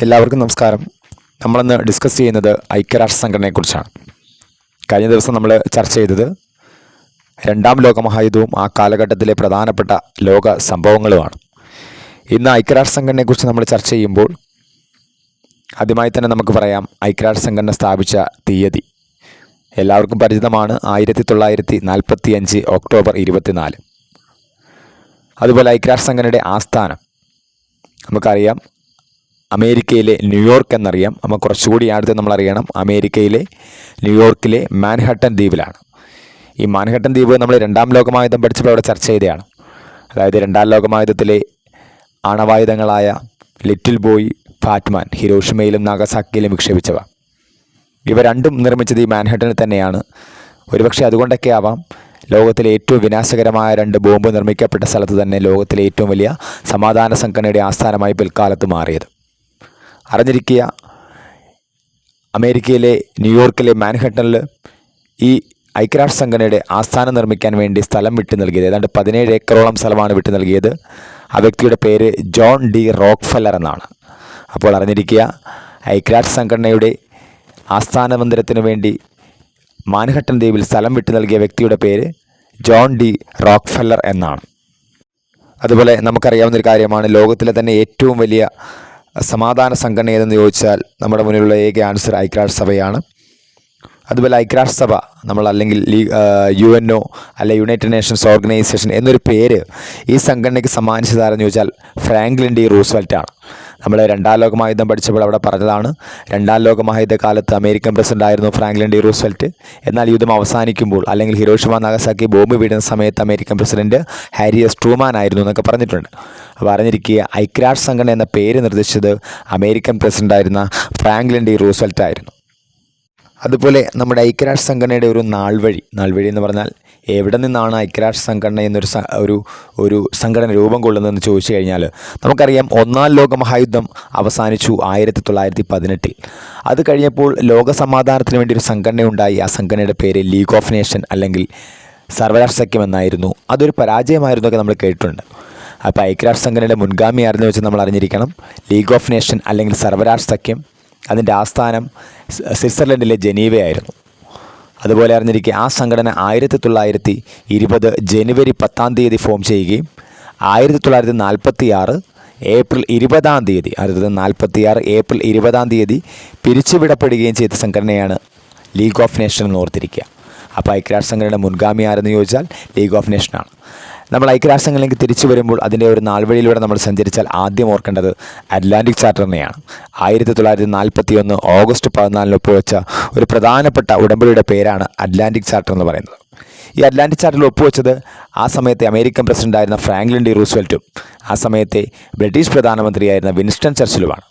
എല്ലാവർക്കും നമസ്കാരം. നമ്മളിന്ന് ഡിസ്കസ് ചെയ്യുന്നത് ഐക്യരാഷ്ട്ര സംഘടനയെക്കുറിച്ചാണ്. കഴിഞ്ഞ ദിവസം നമ്മൾ ചർച്ച ചെയ്തത് രണ്ടാം ലോകമഹായുദ്ധവും ആ കാലഘട്ടത്തിലെ പ്രധാനപ്പെട്ട ലോക സംഭവങ്ങളുമാണ്. ഇന്ന് ഐക്യരാഷ്ട്ര സംഘടനയെക്കുറിച്ച് നമ്മൾ ചർച്ച ചെയ്യുമ്പോൾ ആദ്യമായി തന്നെ നമുക്ക് പറയാം ഐക്യരാഷ്ട്ര സംഘടന സ്ഥാപിച്ച തീയതി. എല്ലാവർക്കും പരിചിതമാണ് 1945 ഒക്ടോബർ 24. അതുപോലെ ഐക്യരാഷ്ട്ര സംഘടനയുടെ ആസ്ഥാനം നമുക്കറിയാം അമേരിക്കയിലെ ന്യൂയോർക്ക് എന്നറിയാം. നമ്മൾ കുറച്ചുകൂടി അടുത്ത് നമ്മളറിയണം അമേരിക്കയിലെ ന്യൂയോർക്കിലെ മാൻഹട്ടൻ ദ്വീപിലാണ്. ഈ മാൻഹട്ടൻ ദ്വീപ് നമ്മൾ രണ്ടാം ലോകമഹായുദ്ധം പഠിച്ചപ്പോൾ അവിടെ ചർച്ച ചെയ്തതാണ്. അതായത് രണ്ടാം ലോകമഹായുദ്ധത്തിലെ ആണവായുധങ്ങളായ ലിറ്റിൽ ബോയ്, ഫാറ്റ്മാൻ ഹിരോഷിമയിലും നാഗസാക്കിയിലും വിക്ഷേപിച്ചവ. ഇവ രണ്ടും നിർമ്മിച്ചത് ഈ മാൻഹട്ടനിൽ തന്നെയാണ്. ഒരുപക്ഷെ അതുകൊണ്ടൊക്കെ ആവാം ലോകത്തിലെ ഏറ്റവും വിനാശകരമായ 2 ബോംബ് നിർമ്മിക്കപ്പെട്ട സ്ഥലത്ത് തന്നെ ലോകത്തിലെ ഏറ്റവും വലിയ സമാധാന സംഘടനയുടെ ആസ്ഥാനമായി പിൽക്കാലത്ത് മാറിയത്. അറിഞ്ഞിരിക്കുക, അമേരിക്കയിലെ ന്യൂയോർക്കിലെ മാൻഹട്ടനിൽ ഈ ഐക്യരാഷ്ട്ര സംഘടനയുടെ ആസ്ഥാനം നിർമ്മിക്കാൻ വേണ്ടി സ്ഥലം വിട്ടു നൽകിയത് ഏതാണ്ട് 17 ഏക്കറോളം സ്ഥലമാണ് വിട്ടു നൽകിയത്. ആ വ്യക്തിയുടെ പേര് ജോൺ ഡി റോക്ക്ഫെല്ലർ എന്നാണ്. അപ്പോൾ അറിഞ്ഞിരിക്കുക, ഐക്യരാഷ്ട്ര സംഘടനയുടെ ആസ്ഥാന മന്ദിരത്തിനു വേണ്ടി മാൻഹട്ടൻ ദ്വീപിൽ സ്ഥലം വിട്ടു നൽകിയ വ്യക്തിയുടെ പേര് ജോൺ ഡി റോക്ക്ഫെല്ലർ എന്നാണ്. അതുപോലെ നമുക്കറിയാവുന്നൊരു കാര്യമാണ്, ലോകത്തിലെ തന്നെ ഏറ്റവും വലിയ സമാധാന സംഘടന ഏതെന്ന് ചോദിച്ചാൽ നമ്മുടെ മുന്നിലുള്ള ഏക ആൻസർ ഐക്യരാഷ്ട്രസഭയാണ്. അതുപോലെ ഐക്യരാഷ്ട്രസഭ നമ്മൾ അല്ലെങ്കിൽ UNO അല്ലെ യുണൈറ്റഡ് നേഷൻസ് ഓർഗനൈസേഷൻ എന്നൊരു പേര് ഈ സംഘടനയ്ക്ക് സമ്മാനിച്ചതാരെന്ന് ചോദിച്ചാൽ ഫ്രാങ്ക്ലിൻ ഡി റൂസ്വെൽറ്റാണ്. നമ്മൾ രണ്ടാം ലോകമഹായുദ്ധം പഠിച്ചപ്പോൾ അവിടെ പറഞ്ഞതാണ്, രണ്ടാം ലോകമഹായുദ്ധ കാലത്ത് അമേരിക്കൻ പ്രസിഡന്റ് ആയിരുന്നു ഫ്രാങ്ക്ലിൻ ഡി റൂസ്വെൽറ്റ്. എന്നാൽ യുദ്ധം അവസാനിക്കുമ്പോൾ അല്ലെങ്കിൽ ഹിരോഷിമ നാഗസാക്കി ബോംബ് വീഴുന്ന സമയത്ത് American president Harry S Truman ആയിരുന്നു എന്നൊക്കെ പറഞ്ഞിട്ടുണ്ട്. അപ്പോൾ അറിഞ്ഞിരിക്കുക, ഐക്യരാഷ്ട്ര സംഘടന എന്ന പേര് നിർദ്ദേശിച്ചത് അമേരിക്കൻ പ്രസിഡന്റായിരുന്ന ഫ്രാങ്ക്ലിൻ ഡി റൂസ്വെൽറ്റ് ആയിരുന്നു. അതുപോലെ നമ്മുടെ ഐക്യരാഷ്ട്ര സംഘടനയുടെ ഒരു നാൾവഴി എന്ന് പറഞ്ഞാൽ എവിടെ നിന്നാണ് ഐക്യരാഷ്ട്ര സംഘടന എന്നൊരു ഒരു സംഘടന രൂപം കൊള്ളുന്നതെന്ന് ചോദിച്ചു കഴിഞ്ഞാൽ നമുക്കറിയാം, ഒന്നാം ലോകമഹായുദ്ധം അവസാനിച്ചു 1918. അത് കഴിഞ്ഞപ്പോൾ ലോക സമാധാനത്തിന് വേണ്ടി ഒരു സംഘടനയുണ്ടായി. ആ സംഘടനയുടെ പേര് ലീഗ് ഓഫ് നേഷൻ അല്ലെങ്കിൽ സർവ്വരാഷ്ട്ര സഖ്യം എന്നായിരുന്നു. അതൊരു പരാജയമായിരുന്നു ഒക്കെ നമ്മൾ കേട്ടിട്ടുണ്ട്. അപ്പോൾ ഐക്യരാഷ്ട്ര സംഘടനയുടെ മുൻഗാമിയായിരുന്നു വെച്ച് നമ്മൾ അറിഞ്ഞിരിക്കണം ലീഗ് ഓഫ് നേഷൻ അല്ലെങ്കിൽ സർവ്വരാഷ്ട്ര സഖ്യം. അതിൻ്റെ ആസ്ഥാനം സ്വിറ്റ്സർലൻഡിലെ ജനീവയായിരുന്നു. അതുപോലെ അറിഞ്ഞിരിക്കുക, ആ സംഘടന 1920 ജനുവരി 10 ഫോം ചെയ്യുകയും 1946 ഏപ്രിൽ 20 പിരിച്ചുവിടപ്പെടുകയും ചെയ്ത സംഘടനയാണ് ലീഗ് ഓഫ് നേഷൻ എന്ന് ഓർത്തിരിക്കുക. അപ്പോൾ ഐക്യരാഷ്ട്ര സംഘടനയുടെ മുൻഗാമി ആരെന്ന് ചോദിച്ചാൽ ലീഗ് ഓഫ് നേഷനാണ്. നമ്മൾ ഐക്യരാഷ്ട്ര സംഘടനയിലേക്ക് തിരിച്ചു വരുമ്പോൾ അതിൻ്റെ ഒരു നാൾവഴിയിലൂടെ നമ്മൾ സഞ്ചരിച്ചാൽ ആദ്യം ഓർക്കേണ്ടത് അറ്റ്ലാന്റിക് ചാർട്ടറിനെയാണ്. 1941 ഓഗസ്റ്റ് 14 ഒപ്പുവെച്ച ഒരു പ്രധാനപ്പെട്ട ഉടമ്പടിയുടെ പേരാണ് അറ്റ്ലാന്റിക് ചാർട്ടർ എന്ന് പറയുന്നത്. ഈ അറ്റ്ലാന്റിക് ചാർട്ടറിൽ ഒപ്പുവെച്ചത് ആ സമയത്തെ അമേരിക്കൻ പ്രസിഡന്റായിരുന്ന ഫ്രാങ്ക്ലിൻ ഡി റൂസ്വെൽറ്റും ആ സമയത്തെ ബ്രിട്ടീഷ് പ്രധാനമന്ത്രിയായിരുന്ന വിൻസ്റ്റൺ ചർച്ചിലുമാണ്.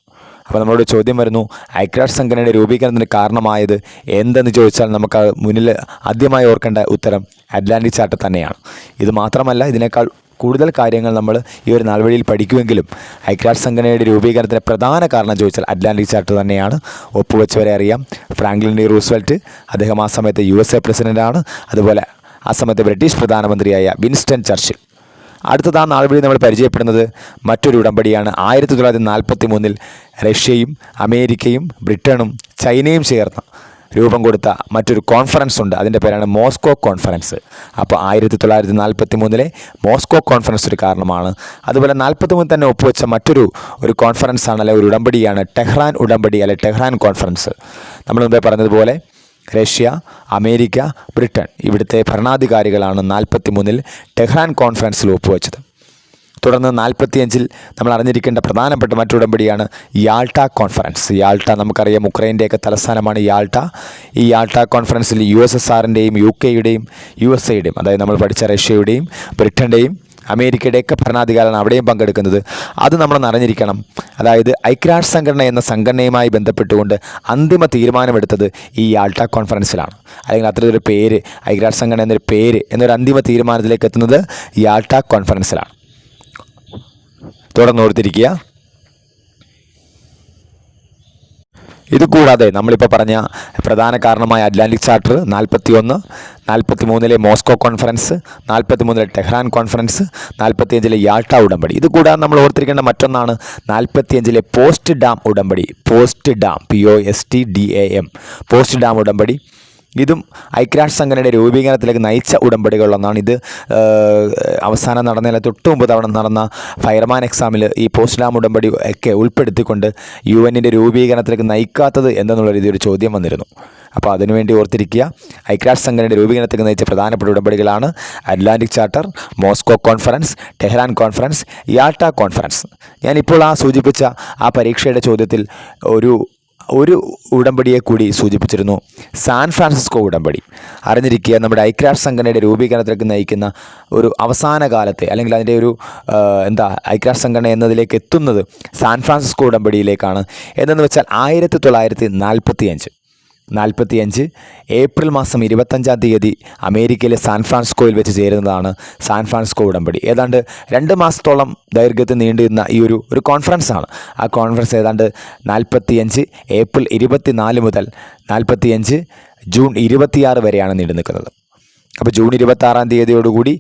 അപ്പോൾ നമ്മളോട് ചോദ്യം വരുന്നു, ഐക്യരാഷ്ട്ര സംഘടനയുടെ രൂപീകരണത്തിന് കാരണമായത് എന്തെന്ന് ചോദിച്ചാൽ നമുക്ക് മുന്നിൽ ആദ്യമായി ഓർക്കേണ്ട ഉത്തരം അറ്റ്ലാന്റിക് ചാർട്ടർ തന്നെയാണ്. ഇത് മാത്രമല്ല, ഇതിനേക്കാൾ കൂടുതൽ കാര്യങ്ങൾ നമ്മൾ ഈ ഒരു നാൾവഴിയിൽ പഠിക്കുമെങ്കിലും ഐക്യരാഷ്ട്ര സംഘടനയുടെ രൂപീകരണത്തിന് പ്രധാന കാരണം ചോദിച്ചാൽ അറ്റ്ലാന്റിക് ചാർട്ടർ തന്നെയാണ്. ഒപ്പുവെച്ചവരെ അറിയാം, ഫ്രാങ്ക്ലിൻ ഡി റൂസ്വെൽറ്റ്, അദ്ദേഹം ആ സമയത്ത് USA പ്രസിഡന്റാണ്. അതുപോലെ ആ സമയത്ത് ബ്രിട്ടീഷ് പ്രധാനമന്ത്രിയായ വിൻസ്റ്റൺ ചർച്ചിൽ. അടുത്തത് ആ നാൾവഴി നമ്മൾ പരിചയപ്പെടുന്നത് മറ്റൊരു ഉടമ്പടിയാണ്. 1943 റഷ്യയും അമേരിക്കയും ബ്രിട്ടനും ചൈനയും ചേർന്ന് രൂപം കൊടുത്ത മറ്റൊരു കോൺഫറൻസ് ഉണ്ട്. അതിൻ്റെ പേരാണ് മോസ്കോ കോൺഫറൻസ്. അപ്പോൾ 1943 മോസ്കോ കോൺഫറൻസ് ഒരു കാരണമാണ്. അതുപോലെ 43 തന്നെ ഒപ്പുവെച്ച മറ്റൊരു കോൺഫറൻസാണ് അല്ലെങ്കിൽ ഒരു ഉടമ്പടിയാണ് ടെഹ്റാൻ ഉടമ്പടി അല്ലെങ്കിൽ ടെഹ്റാൻ കോൺഫറൻസ്. നമ്മൾ മുമ്പേ പറഞ്ഞതുപോലെ റഷ്യ, അമേരിക്ക, ബ്രിട്ടൻ ഇവിടുത്തെ ഭരണാധികാരികളാണ് 43 ടെഹ്റാൻ കോൺഫറൻസിൽ ഒപ്പുവെച്ചത്. തുടർന്ന് 45 നമ്മൾ അറിഞ്ഞിരിക്കേണ്ട പ്രധാനപ്പെട്ട മറ്റൊരു ഉടമ്പടിയാണ് യാൾട്ട കോൺഫറൻസ്. യാൾട്ട നമുക്കറിയാം, ഉക്രൈൻ്റെയൊക്കെ തലസ്ഥാനമാണ് യാൾട്ട. ഈ യാൾട്ട കോൺഫറൻസിൽ USSRൻ്റെയും UKയുടെയും USA അതായത് നമ്മൾ പഠിച്ച റഷ്യയുടെയും ബ്രിട്ടൻ്റെയും അമേരിക്കയുടെയൊക്കെ ഭരണാധികാരികളാണ് അവിടെയും പങ്കെടുക്കുന്നത്. അത് നമ്മളൊന്ന് അറിഞ്ഞിരിക്കണം. അതായത് ഐക്യരാഷ്ട്ര സംഘടന എന്ന സംഘടനയുമായി ബന്ധപ്പെട്ടുകൊണ്ട് അന്തിമ തീരുമാനമെടുത്തത് ഈ യാൾട്ട കോൺഫറൻസിലാണ്. അല്ലെങ്കിൽ അത്തരത്തിലൊരു പേര്, ഐക്യരാഷ്ട്ര സംഘടന എന്നൊരു പേര് എന്നൊരു അന്തിമ തീരുമാനത്തിലേക്ക് എത്തുന്നത് യാൾട്ട കോൺഫറൻസിലാണ്. തുടർന്ന് ഓർത്തിരിക്കുക, ഇതുകൂടാതെ നമ്മളിപ്പോൾ പറഞ്ഞ പ്രധാന കാരണമായ Atlantic charter 41, 43 Moscow conference, 43 Tehran conference, 45 Yalta ഉടമ്പടി. ഇതുകൂടാതെ നമ്മൾ ഓർത്തിരിക്കേണ്ട മറ്റൊന്നാണ് 45 പോസ്റ്റ് ഡാം ഉടമ്പടി. Post dam POSTDAM post dam ഉടമ്പടി. ഇതും ഐക്യരാഷ്ട്ര സംഘടനയുടെ രൂപീകരണത്തിലേക്ക് നയിച്ച ഉടമ്പടികളൊന്നാണ്. ഇത് അവസാനം നടന്നതിൽ തൊട്ട് മുമ്പ് തവണ നടന്ന ഫയർമാൻ എക്സാമിൽ ഈ പോസ്റ്റ് ഡാം ഉടമ്പടി ഒക്കെ ഉൾപ്പെടുത്തിക്കൊണ്ട് UN രൂപീകരണത്തിലേക്ക് നയിക്കാത്തത് എന്തെന്നുള്ള രീതിയിൽ ഒരു ചോദ്യം വന്നിരുന്നു. അപ്പോൾ അതിനുവേണ്ടി ഓർത്തിരിക്കുക, ഐക്യരാഷ്ട്ര സംഘടനയുടെ രൂപീകരണത്തിലേക്ക് നയിച്ച പ്രധാനപ്പെട്ട ഉടമ്പടികളാണ് Atlantic charter, Moscow conference, Tehran conference, Yalta conference. ഞാനിപ്പോൾ സൂചിപ്പിച്ച ആ പരീക്ഷയുടെ ചോദ്യത്തിൽ ഒരു ഉടമ്പടിയെ കൂടി സൂചിപ്പിച്ചിരുന്നു, സാൻ ഫ്രാൻസിസ്കോ ഉടമ്പടി. അറിഞ്ഞിരിക്കുക, നമ്മുടെ ഐക്യരാഷ്ട്ര സംഘടനയുടെ രൂപീകരണത്തിലേക്ക് നയിക്കുന്ന ഒരു അവസാന കാലത്തെ അല്ലെങ്കിൽ അതിൻ്റെ ഒരു ഐക്യരാഷ്ട്ര സംഘടന എന്നതിലേക്ക് എത്തുന്നത് സാൻ ഫ്രാൻസിസ്കോ ഉടമ്പടിയിലേക്കാണ്. എന്തെന്ന് വെച്ചാൽ 1945 ഏപ്രിൽ മാസം 25-ാം തീയതി അമേരിക്കയിലെ സാൻ ഫ്രാൻസിസ്കോയിൽ വെച്ച് ചേരുന്നതാണ് സാൻ ഫ്രാൻസിസ്കോ ഉടമ്പടി. ഏതാണ്ട് 2 മാസത്തോളം ദൈർഘ്യത്തിൽ നീണ്ടുനിന്ന ഈ ഒരു കോൺഫറൻസാണ്. ആ കോൺഫറൻസ് ഏതാണ്ട് 45 ഏപ്രിൽ 24 മുതൽ 45 ജൂൺ 26 വരെയാണ് നീണ്ടു നിൽക്കുന്നത്. അപ്പോൾ ജൂൺ 26-ാം തീയതിയോടുകൂടി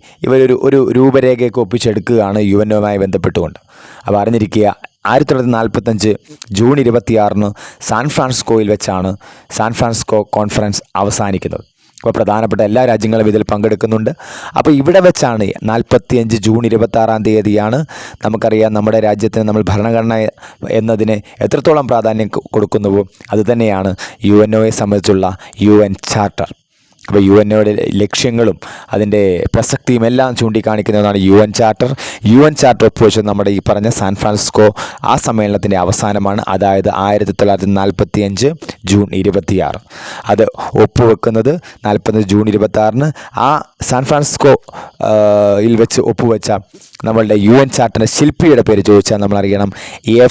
ഒരു രൂപരേഖയൊക്കെ ഒപ്പിച്ചെടുക്കുകയാണ് UNOയുമായി ബന്ധപ്പെട്ടുകൊണ്ട്. അപ്പോൾ അറിഞ്ഞിരിക്കുക, 1945 ജൂൺ 26 സാൻ ഫ്രാൻസിസ്കോയിൽ വെച്ചാണ് സാൻ ഫ്രാൻസിസ്കോ കോൺഫറൻസ് അവസാനിക്കുന്നത്. അപ്പോൾ പ്രധാനപ്പെട്ട എല്ലാ രാജ്യങ്ങളും ഇതിൽ പങ്കെടുക്കുന്നുണ്ട്. അപ്പോൾ ഇവിടെ വെച്ചാണ് 45 ജൂൺ 26-ാം തീയതിയാണ് നമുക്കറിയാം നമ്മുടെ രാജ്യത്തിന് നമ്മൾ ഭരണഘടന എന്നതിന് എത്രത്തോളം പ്രാധാന്യം കൊടുക്കുന്നുവോ അതുതന്നെയാണ് UNOയെ സംബന്ധിച്ചുള്ള UN ചാർട്ടർ. അപ്പോൾ UNOയുടെ ലക്ഷ്യങ്ങളും അതിൻ്റെ പ്രസക്തിയും എല്ലാം ചൂണ്ടിക്കാണിക്കുന്നതാണ് UN ചാർട്ടർ. UN ചാർട്ടർ ഒപ്പുവെച്ചത് നമ്മുടെ ഈ പറഞ്ഞ സാൻ ഫ്രാൻസിസ്കോ ആ സമ്മേളനത്തിൻ്റെ അവസാനമാണ്. അതായത് 1945 ജൂൺ 26. അത് ഒപ്പുവെക്കുന്നത് 45 ജൂൺ 26 ആ സാൻ ഫ്രാൻസിസ്കോ യിൽ വെച്ച് ഒപ്പുവെച്ച നമ്മളുടെ UN ചാർട്ടറിൻ്റെ ശില്പിയുടെ പേര് ചോദിച്ചാൽ നമ്മൾ അറിയണം,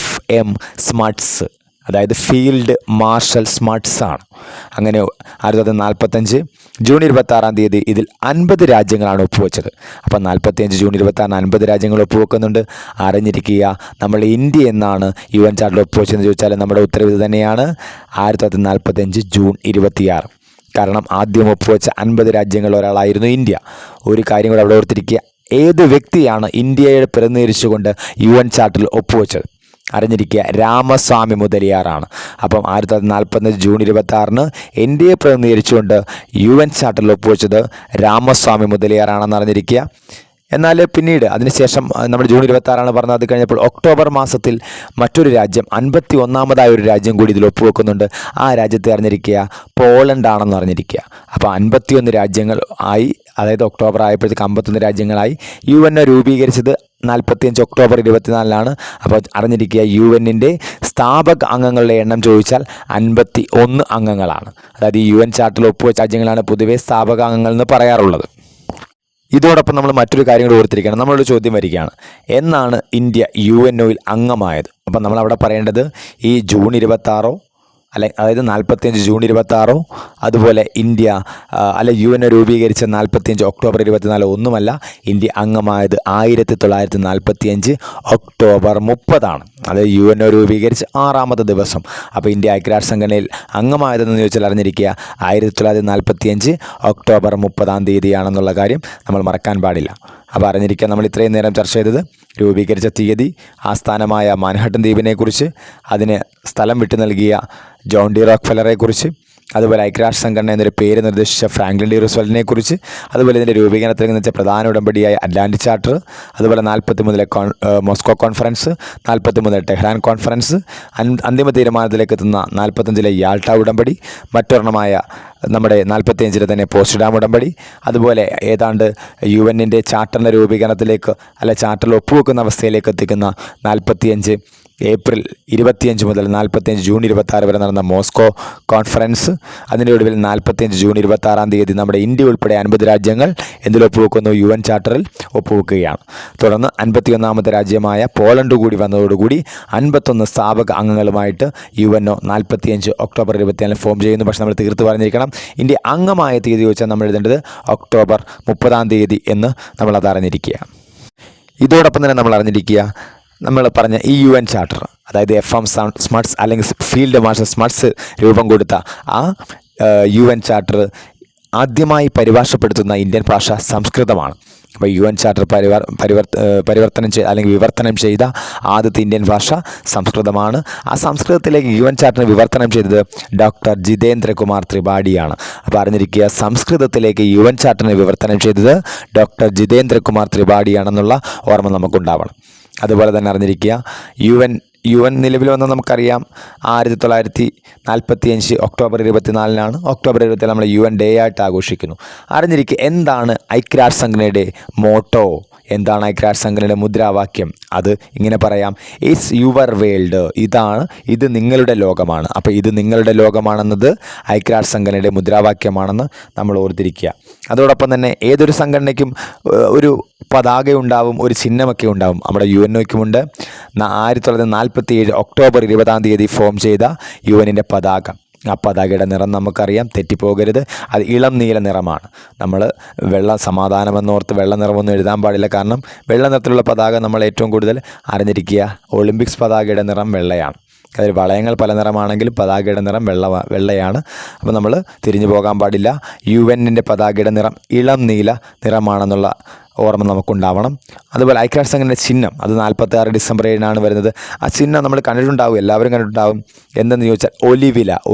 FM സ്മട്ട്സ്, അതായത് ഫീൽഡ് മാർഷൽ സ്മട്ട്സ് ആണ്. അങ്ങനെ 1945 ജൂൺ 26-ാം തീയതി ഇതിൽ 50 രാജ്യങ്ങളാണ് ഒപ്പുവെച്ചത്. അപ്പം 45 ജൂൺ 26-ന് 50 രാജ്യങ്ങൾ ഒപ്പുവെക്കുന്നുണ്ട്. അറിഞ്ഞിരിക്കുക, നമ്മൾ ഇന്ത്യ എന്നാണ് UN ചാർട്ടറിൽ ഒപ്പുവെച്ചതെന്ന് ചോദിച്ചാൽ നമ്മുടെ ഉത്തരവ് ഇത് തന്നെയാണ്, 1945 ജൂൺ 26. കാരണം ആദ്യം ഒപ്പുവെച്ച 50 രാജ്യങ്ങളിൽ ഒരാളായിരുന്നു ഇന്ത്യ. ഒരു കാര്യം കൂടെ അവിടെ ഓർത്തിരിക്കുക, ഏത് വ്യക്തിയാണ് ഇന്ത്യയെ പ്രതിനിധീകരിച്ചുകൊണ്ട് UN ചാർട്ടറിൽ ഒപ്പുവെച്ചത്? അറിഞ്ഞിരിക്കുക, രാമസ്വാമി മുതലിയാറാണ്. അപ്പം 1945 ജൂൺ 26-ന് ഇന്ത്യയെ പ്രതിനിധീകരിച്ചുകൊണ്ട് UN ചാർട്ടറിൽ ഒപ്പുവെച്ചത് രാമസ്വാമി മുതലിയാറാണെന്ന് അറിഞ്ഞിരിക്കുക. എന്നാൽ പിന്നീട് അതിനുശേഷം നമ്മൾ ജൂൺ 26-ആണ് പറഞ്ഞത്. അത് കഴിഞ്ഞപ്പോൾ ഒക്ടോബർ മാസത്തിൽ മറ്റൊരു രാജ്യം 51-ാമതായ ഒരു രാജ്യം കൂടി ഇതിൽ ഒപ്പുവെക്കുന്നുണ്ട്. ആ രാജ്യത്തെ അറിഞ്ഞിരിക്കുക, പോളണ്ട് ആണെന്ന് അറിഞ്ഞിരിക്കുക. അപ്പോൾ 51 രാജ്യങ്ങൾ ആയി. അതായത് ഒക്ടോബർ ആയപ്പോഴത്തേക്ക് 51 രാജ്യങ്ങളായി. UN രൂപീകരിച്ചത് 45 ഒക്ടോബർ 24-നാണ്. അപ്പോൾ അറിഞ്ഞിരിക്കുക, UN സ്ഥാപക അംഗങ്ങളുടെ എണ്ണം ചോദിച്ചാൽ 51 അംഗങ്ങളാണ്. അതായത് ഈ UN ചാർട്ടറിൽ ഒപ്പുവെച്ച രാജ്യങ്ങളാണ് പൊതുവേ സ്ഥാപക അംഗങ്ങൾ എന്ന് പറയാറുള്ളത്. ഇതോടൊപ്പം നമ്മൾ മറ്റൊരു കാര്യം കൂടി ഓർത്തിരിക്കണം. നമ്മളൊരു ചോദ്യം വരികയാണ്, എന്നാണ് ഇന്ത്യ UNOയിൽ അംഗമായത്? അപ്പം നമ്മളവിടെ പറയേണ്ടത് ഈ ജൂൺ 26 അതായത് 45 ജൂൺ 26 അതുപോലെ ഇന്ത്യ UNO രൂപീകരിച്ച 45 ഒക്ടോബർ 24 ഒന്നുമല്ല. ഇന്ത്യ അംഗമായത് 1945 ഒക്ടോബർ 30-ആണ്. അതായത് UNO രൂപീകരിച്ച് 6-ാമത്തെ ദിവസം. അപ്പോൾ ഇന്ത്യ ഐക്യരാഷ്ട്ര സംഘടനയിൽ അംഗമായതെന്ന് ചോദിച്ചാൽ അറിഞ്ഞിരിക്കുക, 1945 ഒക്ടോബർ 30-ാം തീയതിയാണെന്നുള്ള കാര്യം നമ്മൾ മറക്കാൻ പാടില്ല. അപ്പോൾ അറിഞ്ഞിരിക്കുക, നമ്മൾ ഇത്രയും നേരം ചർച്ച ചെയ്തത് രൂപീകരിച്ച തീയതി, ആസ്ഥാനമായ മാൻഹട്ടൻ ദ്വീപിനെക്കുറിച്ച്, അതിന് സ്ഥലം വിട്ടു നൽകിയ ജോൺ ഡി റോക്ക്ഫെല്ലറെക്കുറിച്ച്, അതുപോലെ ഐക്യരാഷ്ട്ര സംഘടന എന്നൊരു പേര് നിർദ്ദേശിച്ച ഫ്രാങ്ക്ലിൻ ഡി റൂസ്വെൽറ്റിനെക്കുറിച്ച്, അതുപോലെ ഇതിൻ്റെ രൂപീകരണത്തിൽ വെച്ച പ്രധാന ഉടമ്പടിയായ അറ്റ്ലാന്റിക് ചാർട്ടർ, അതുപോലെ 43 മോസ്കോ കോൺഫറൻസ്, 43 ടെഹ്റാൻ കോൺഫറൻസ്, അന്തിമ തീരുമാനത്തിലേക്ക് എത്തുന്ന 45 യാൾട്ട ഉടമ്പടി, മറ്റൊരെണ്ണമായ നമ്മുടെ 45 തന്നെ പോസ്റ്റ് ഡാം ഉടമ്പടി, അതുപോലെ ഏതാണ്ട് UN ചാർട്ടറിൻ്റെ രൂപീകരണത്തിലേക്ക് ചാർട്ടറിൽ ഒപ്പുവെക്കുന്ന അവസ്ഥയിലേക്ക് എത്തിക്കുന്ന 45 ഏപ്രിൽ 25 മുതൽ 45 ജൂൺ 26 വരെ നടന്ന മോസ്കോ കോൺഫറൻസ്. അതിൻ്റെ ഒടുവിൽ 45 ജൂൺ 26-ാം തീയതി നമ്മുടെ ഇന്ത്യ ഉൾപ്പെടെ 50 രാജ്യങ്ങൾ എന്തിൽ ഒപ്പുവെക്കുന്നു? UN ചാർട്ടറിൽ ഒപ്പുവെക്കുകയാണ്. തുടർന്ന് 51-ാമത്തെ രാജ്യമായ പോളണ്ട് കൂടി വന്നതോടുകൂടി 51 സ്ഥാപക അംഗങ്ങളുമായിട്ട് UNO 45 ഒക്ടോബർ 24 ഫോം ചെയ്യുന്നു. പക്ഷേ നമ്മൾ തീർത്ത് പറഞ്ഞിരിക്കണം, ഇന്ത്യ അംഗമായ തീയതി ചോദിച്ചാൽ നമ്മൾ എഴുതേണ്ടത് ഒക്ടോബർ 30-ാം തീയതി എന്ന് നമ്മളത് അറിഞ്ഞിരിക്കുക. ഇതോടൊപ്പം തന്നെ നമ്മൾ അറിഞ്ഞിരിക്കുക, നമ്മൾ പറഞ്ഞ ഈ UN ചാർട്ടർ, അതായത് FM സ്മട്സ് അല്ലെങ്കിൽ ഫീൽഡ് മാർഷൽ സ്മട്സ് രൂപം കൊടുത്ത ആ UN ചാർട്ടർ ആദ്യമായി പരിഭാഷപ്പെടുത്തുന്ന ഇന്ത്യൻ ഭാഷ സംസ്കൃതമാണ്. അപ്പോൾ UN ചാർട്ടർ വിവർത്തനം ചെയ്ത ആദ്യത്തെ ഇന്ത്യൻ ഭാഷ സംസ്കൃതമാണ്. ആ സംസ്കൃതത്തിലേക്ക് UN ചാർട്ടർ വിവർത്തനം ചെയ്തത് ഡോക്ടർ ജിതേന്ദ്രകുമാർ ത്രിപാഠിയാണ്. അപ്പോൾ അറിഞ്ഞിരിക്കുക, സംസ്കൃതത്തിലേക്ക് UN ചാർട്ടറിനെ വിവർത്തനം ചെയ്തത് ഡോക്ടർ ജിതേന്ദ്രകുമാർ ത്രിപാഠിയാണെന്നുള്ള ഓർമ്മ നമുക്കുണ്ടാവണം. അതുപോലെ തന്നെ അറിഞ്ഞിരിക്കുക, UN നിലവിൽ വന്ന നമുക്കറിയാം 1945 ഒക്ടോബർ 24 ഒക്ടോബർ 24 നമ്മൾ UN ഡേ ആയിട്ട് ആഘോഷിക്കുന്നു. അറിഞ്ഞിരിക്കുക, എന്താണ് ഐക്യരാഷ്ട്രസംഘടനയുടെ മോട്ടോ, എന്താണ് ഐക്യരാഷ്ട്രസംഘടനയുടെ മുദ്രാവാക്യം? അത് ഇങ്ങനെ പറയാം, ഇറ്റ്സ് യുവർ വേൾഡ്. ഇത് നിങ്ങളുടെ ലോകമാണ്. അപ്പോൾ ഇത് നിങ്ങളുടെ ലോകമാണെന്നത് ഐക്യരാഷ്ട്രസംഘടനയുടെ മുദ്രാവാക്യമാണെന്ന് നമ്മൾ ഓർത്തിരിക്കുക. അതോടൊപ്പം തന്നെ ഏതൊരു സംഘടനയ്ക്കും ഒരു പതാകയുണ്ടാവും, ഒരു ചിഹ്നമൊക്കെ ഉണ്ടാവും. നമ്മുടെ UNOയ്ക്കുമുണ്ട്. 1947 ഒക്ടോബർ 20 ഫോം ചെയ്ത UNൻ്റെ പതാക. ആ പതാകയുടെ നിറം നമുക്കറിയാം, തെറ്റിപ്പോകരുത്. അത് ഇളം നീല നിറമാണ്. നമ്മൾ സമാധാനമെന്നോർത്ത് വെള്ള നിറമൊന്നും എഴുതാൻ പാടില്ല. കാരണം വെള്ള നിറത്തിലുള്ള പതാക നമ്മൾ ഏറ്റവും കൂടുതൽ അറിഞ്ഞിരിക്കുക, ഒളിമ്പിക്സ് പതാകയുടെ നിറം വെള്ളയാണ്. അതിൽ വളയങ്ങൾ പല നിറമാണെങ്കിലും പതാകയുടെ നിറം വെള്ളയാണ്. അപ്പോൾ നമ്മൾ തിരിഞ്ഞു പോകാൻ പാടില്ല. UNൻ്റെ പതാകയുടെ നിറം ഇളം നീല നിറമാണെന്നുള്ള ഓർമ്മ നമുക്കുണ്ടാവണം. അതുപോലെ ഐക്യരാഷ്ട്രസംഘടനയുടെ ചിഹ്നം, അത് 46 ഡിസംബർ 7 വരുന്നത്. ആ ചിഹ്നം നമ്മൾ കണ്ടിട്ടുണ്ടാവും, എല്ലാവരും കണ്ടിട്ടുണ്ടാവും. എന്തെന്ന് ചോദിച്ചാൽ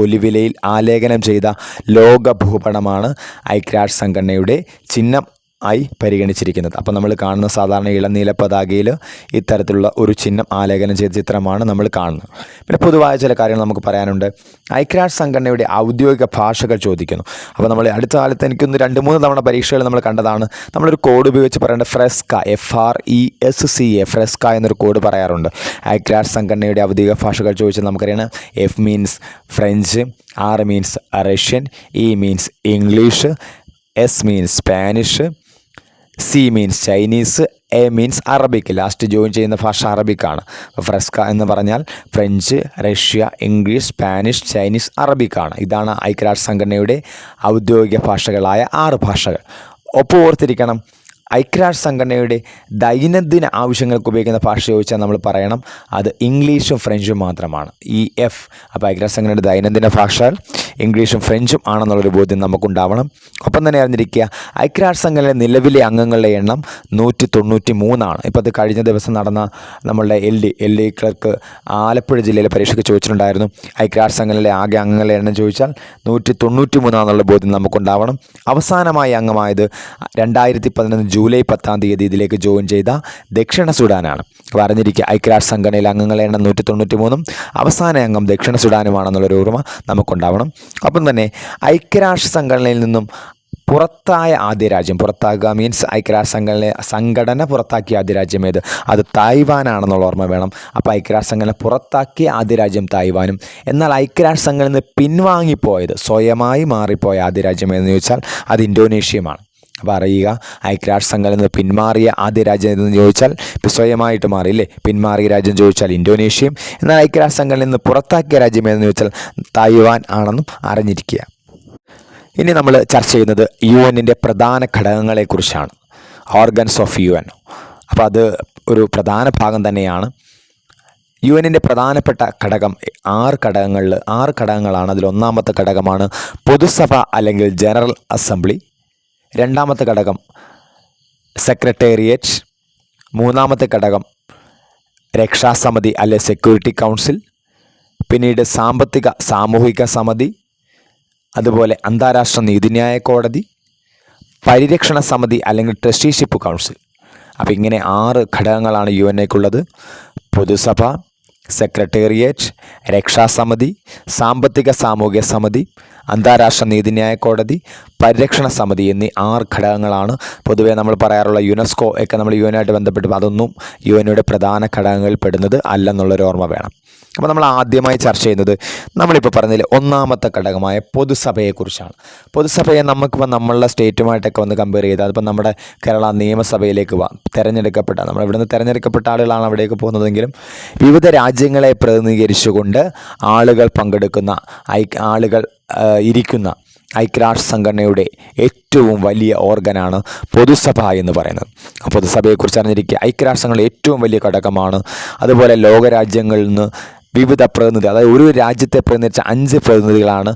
ഒലിവിലയിൽ ആലേഖനം ചെയ്ത ലോക ഭൂപടമാണ് ഐക്യരാഷ്ട്രസംഘടനയുടെ ചിഹ്നം ആയി പരിഗണിച്ചിരിക്കുന്നത്. അപ്പോൾ നമ്മൾ കാണുന്ന സാധാരണ ഇളനീല പതാകയിൽ ഇത്തരത്തിലുള്ള ഒരു ചിഹ്നം ആലേഖനം ചെയ്ത ചിത്രമാണ് നമ്മൾ കാണുന്നത്. പിന്നെ പൊതുവായ ചില കാര്യങ്ങൾ നമുക്ക് പറയാനുണ്ട്. ഐക്യരാഷ്ട്രസംഘടനയുടെ ഔദ്യോഗിക ഭാഷകൾ ചോദിക്കുന്നു. അപ്പോൾ നമ്മൾ അടുത്ത കാലത്ത് എനിക്കൊന്ന് 2-3 തവണ പരീക്ഷകൾ നമ്മൾ കണ്ടതാണ്. നമ്മളൊരു കോഡ് ഉപയോഗിച്ച് പറയേണ്ട ഫ്രെസ്ക, FRESCA, ഫ്രെസ്ക എന്നൊരു കോഡ് പറയാറുണ്ട്. ഐക്യരാഷ്ട്രസംഘടനയുടെ ഔദ്യോഗിക ഭാഷകൾ ചോദിച്ചാൽ നമുക്കറിയാം, F means French, R means Russian, E means English, S means Spanish, C means Chinese, A means Arabic. Last join ചെയ്യുന്ന ഭാഷ അറബിക്കാണ്. അപ്പോൾ ഫ്രെസ്ക എന്ന് പറഞ്ഞാൽ French, Russia, English, Spanish, Chinese, അറബിക്കാണ്. ഇതാണ് ഐക്യരാഷ്ട്രസംഘടനയുടെ ഔദ്യോഗിക ഭാഷകളായ 6 ഭാഷകൾ. ഒപ്പം ഓർത്തിരിക്കണം, ഐക്യരാഷ്ട്രസംഘടനയുടെ ദൈനംദിന ആവശ്യങ്ങൾക്ക് ഉപയോഗിക്കുന്ന ഭാഷ ചോദിച്ചാൽ നമ്മൾ പറയണം അത് ഇംഗ്ലീഷും ഫ്രഞ്ചും മാത്രമാണ്. EF. അപ്പോൾ ഐക്യരാഷ്ട്രസംഘടനയുടെ ദൈനംദിന ഭാഷകൾ ഇംഗ്ലീഷും ഫ്രഞ്ചും ആണെന്നുള്ളൊരു ബോധ്യം നമുക്കുണ്ടാവണം. ഒപ്പം തന്നെ അറിഞ്ഞിരിക്കുക, ഐക്യരാഷ്ട്രസംഘടനയിലെ നിലവിലെ അംഗങ്ങളുടെ എണ്ണം 193. ഇപ്പോൾ അത് കഴിഞ്ഞ ദിവസം നടന്ന നമ്മളുടെ LD ക്ലർക്ക് ആലപ്പുഴ ജില്ലയിലെ പരീക്ഷയ്ക്ക് ചോദിച്ചിട്ടുണ്ടായിരുന്നു. ഐക്യരാഷ്ട്രസംഘടനയിലെ ആകെ അംഗങ്ങളുടെ എണ്ണം ചോദിച്ചാൽ 193 ബോധ്യം നമുക്കുണ്ടാവണം. അവസാനമായി അംഗമായത് 2011 ജൂലൈ 10 ഇതിലേക്ക് ജോയിൻ ചെയ്ത ദക്ഷിണ സുഡാനാണ്. പറഞ്ഞിരിക്കുക, ഐക്യരാഷ്ട്രസംഘടനയിലെ അംഗങ്ങളുടെ എണ്ണം 193, അവസാന അംഗം ദക്ഷിണ സുഡാനുമാണെന്നുള്ളൊരു ഓർമ്മ നമുക്കുണ്ടാവണം. അപ്പം തന്നെ ഐക്യരാഷ്ട്രസംഘടനയിൽ നിന്നും പുറത്തായ ആദ്യ രാജ്യം, പുറത്താകുക മീൻസ് സംഘടന പുറത്താക്കിയ ആദ്യ രാജ്യം ഏത്? അത് തായ്വാനാണെന്നുള്ള ഓർമ്മ വേണം. അപ്പോൾ ഐക്യരാഷ്ട്രസംഘടന പുറത്താക്കിയ ആദ്യ രാജ്യം തായ്വാനും. എന്നാൽ ഐക്യരാഷ്ട്രസംഘടനയിൽ നിന്ന് പിൻവാങ്ങിപ്പോയത്, സ്വയമായി മാറിപ്പോയ ആദ്യ രാജ്യം ഏതെന്ന് ചോദിച്ചാൽ അത് ഇന്തോനേഷ്യയുമാണ്. അപ്പോൾ അറിയുക, ഐക്യരാഷ്ട്രസംഘടനയിൽ നിന്ന് പിന്മാറിയ ആദ്യ രാജ്യം ഏതെന്ന് ചോദിച്ചാൽ ഇപ്പോൾ സ്വയമായിട്ട് മാറിയില്ലേ, പിന്മാറിയ രാജ്യം ചോദിച്ചാൽ ഇന്തോനേഷ്യയും. എന്നാൽ ഐക്യരാഷ്ട്രസംഘടനയിൽ നിന്ന് പുറത്താക്കിയ രാജ്യം ഏതെന്ന് ചോദിച്ചാൽ തായ്വാൻ ആണെന്നും അറിഞ്ഞിരിക്കുക. ഇനി നമ്മൾ ചർച്ച ചെയ്യുന്നത് UNൻ്റെ പ്രധാന ഘടകങ്ങളെക്കുറിച്ചാണ്. Organs of UN. അപ്പോൾ അത് ഒരു പ്രധാന ഭാഗം തന്നെയാണ്. UNൻ്റെ പ്രധാനപ്പെട്ട ഘടകം 6 ഘടകങ്ങളാണ്. അതിൽ ഒന്നാമത്തെ ഘടകമാണ് പൊതുസഭ അല്ലെങ്കിൽ ജനറൽ അസംബ്ലി. രണ്ടാമത്തെ ഘടകം സെക്രട്ടേറിയറ്റ്. മൂന്നാമത്തെ ഘടകം രക്ഷാസമിതി അല്ലെ സെക്യൂരിറ്റി കൗൺസിൽ. പിന്നീട് സാമൂഹിക സമിതി, അതുപോലെ അന്താരാഷ്ട്ര നീതിന്യായ കോടതി, പരിരക്ഷണ സമിതി അല്ലെങ്കിൽ ട്രസ്റ്റിഷിപ്പ് കൗൺസിൽ. അപ്പോൾ ഇങ്ങനെ 6 ഘടകങ്ങളാണ് UNക്കുള്ളത്. പൊതുസഭ, സെക്രട്ടേറിയറ്റ്, രക്ഷാസമിതി, സാമൂഹിക സമിതി, അന്താരാഷ്ട്ര നീതിന്യായ കോടതി, പരിരക്ഷണ സമിതി എന്നീ 6 ഘടകങ്ങളാണ് പൊതുവേ നമ്മൾ പറയാറുള്ള. യുനെസ്കോ ഒക്കെ നമ്മൾ UNായിട്ട് ബന്ധപ്പെട്ട് അതൊന്നും UNയുടെ പ്രധാന ഘടകങ്ങളിൽ പെടുന്നത് അല്ലെന്നുള്ളൊരു ഓർമ്മ വേണം. അപ്പോൾ നമ്മൾ ആദ്യമായി ചർച്ച ചെയ്യുന്നത് നമ്മളിപ്പോൾ പറഞ്ഞതിൽ ഒന്നാമത്തെ ഘടകമായ പൊതുസഭയെക്കുറിച്ചാണ്. പൊതുസഭയെ നമുക്കിപ്പോൾ നമ്മളുടെ സ്റ്റേറ്റുമായിട്ടൊക്കെ ഒന്ന് കമ്പയർ ചെയ്താൽ, അതിപ്പോൾ നമ്മുടെ കേരള നിയമസഭയിലേക്ക് നമ്മളിവിടുന്ന് തിരഞ്ഞെടുക്കപ്പെട്ട ആളുകളാണ് അവിടേക്ക് പോകുന്നതെങ്കിലും വിവിധ രാജ്യങ്ങളെ പ്രതിനിധീകരിച്ചുകൊണ്ട് ആളുകൾ പങ്കെടുക്കുന്ന, ആളുകൾ ഇരിക്കുന്ന ഐക്യരാഷ്ട്ര സംഘടനയുടെ ഏറ്റവും വലിയ ഓർഗനാണ് പൊതുസഭ എന്ന് പറയുന്നത്. പൊതുസഭയെക്കുറിച്ച് അറിഞ്ഞിരിക്കുക. ഐക്യരാഷ്ട്രങ്ങളുടെ ഏറ്റവും വലിയ ഘടകമാണ്. അതുപോലെ ലോകരാജ്യങ്ങളിൽ നിന്ന് വിവിധ പ്രതിനിധി, അതായത് ഒരു രാജ്യത്തെ പ്രതിനിധിച്ച 5 പ്രതിനിധികളാണ്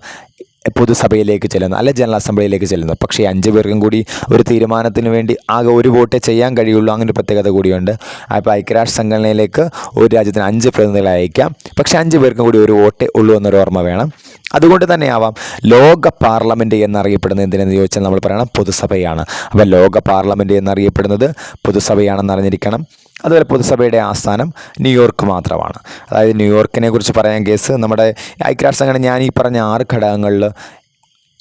പൊതുസഭയിലേക്ക് ചെല്ലുന്നത്, അല്ലെ ജനറൽ അസംബ്ലിയിലേക്ക് ചെല്ലുന്നത്. പക്ഷേ 5 പേർക്കും കൂടി ഒരു തീരുമാനത്തിന് വേണ്ടി ആകെ ഒരു വോട്ടേ ചെയ്യാൻ കഴിയുള്ളൂ. അങ്ങനെ ഒരു പ്രത്യേകത കൂടിയുണ്ട്. അപ്പോൾ ഐക്യരാഷ്ട്ര സംഘടനയിലേക്ക് ഒരു രാജ്യത്തിന് 5 പ്രതിനിധികളെ അയക്കാം. പക്ഷേ 5 പേർക്കും കൂടി ഒരു വോട്ടേ ഉള്ളൂ എന്നൊരു ഓർമ്മ വേണം. അതുകൊണ്ട് തന്നെയാവാം ലോക പാർലമെൻറ്റ് എന്നറിയപ്പെടുന്നത് എന്തിനെന്ന് ചോദിച്ചാൽ നമ്മൾ പറയണം പൊതുസഭയാണ്. അപ്പോൾ ലോക പാർലമെൻറ്റ് എന്നറിയപ്പെടുന്നത് പൊതുസഭയാണെന്ന് അറിഞ്ഞിരിക്കണം. അതുപോലെ പൊതുസഭയുടെ ആസ്ഥാനം ന്യൂയോർക്ക് മാത്രമാണ്. അതായത് ന്യൂയോർക്കിനെ കുറിച്ച് പറയാൻ കേസ്, നമ്മുടെ ഐക്യരാഷ്ട്ര സംഘടന ഞാൻ ഈ പറഞ്ഞ 6 ഘടകങ്ങളിൽ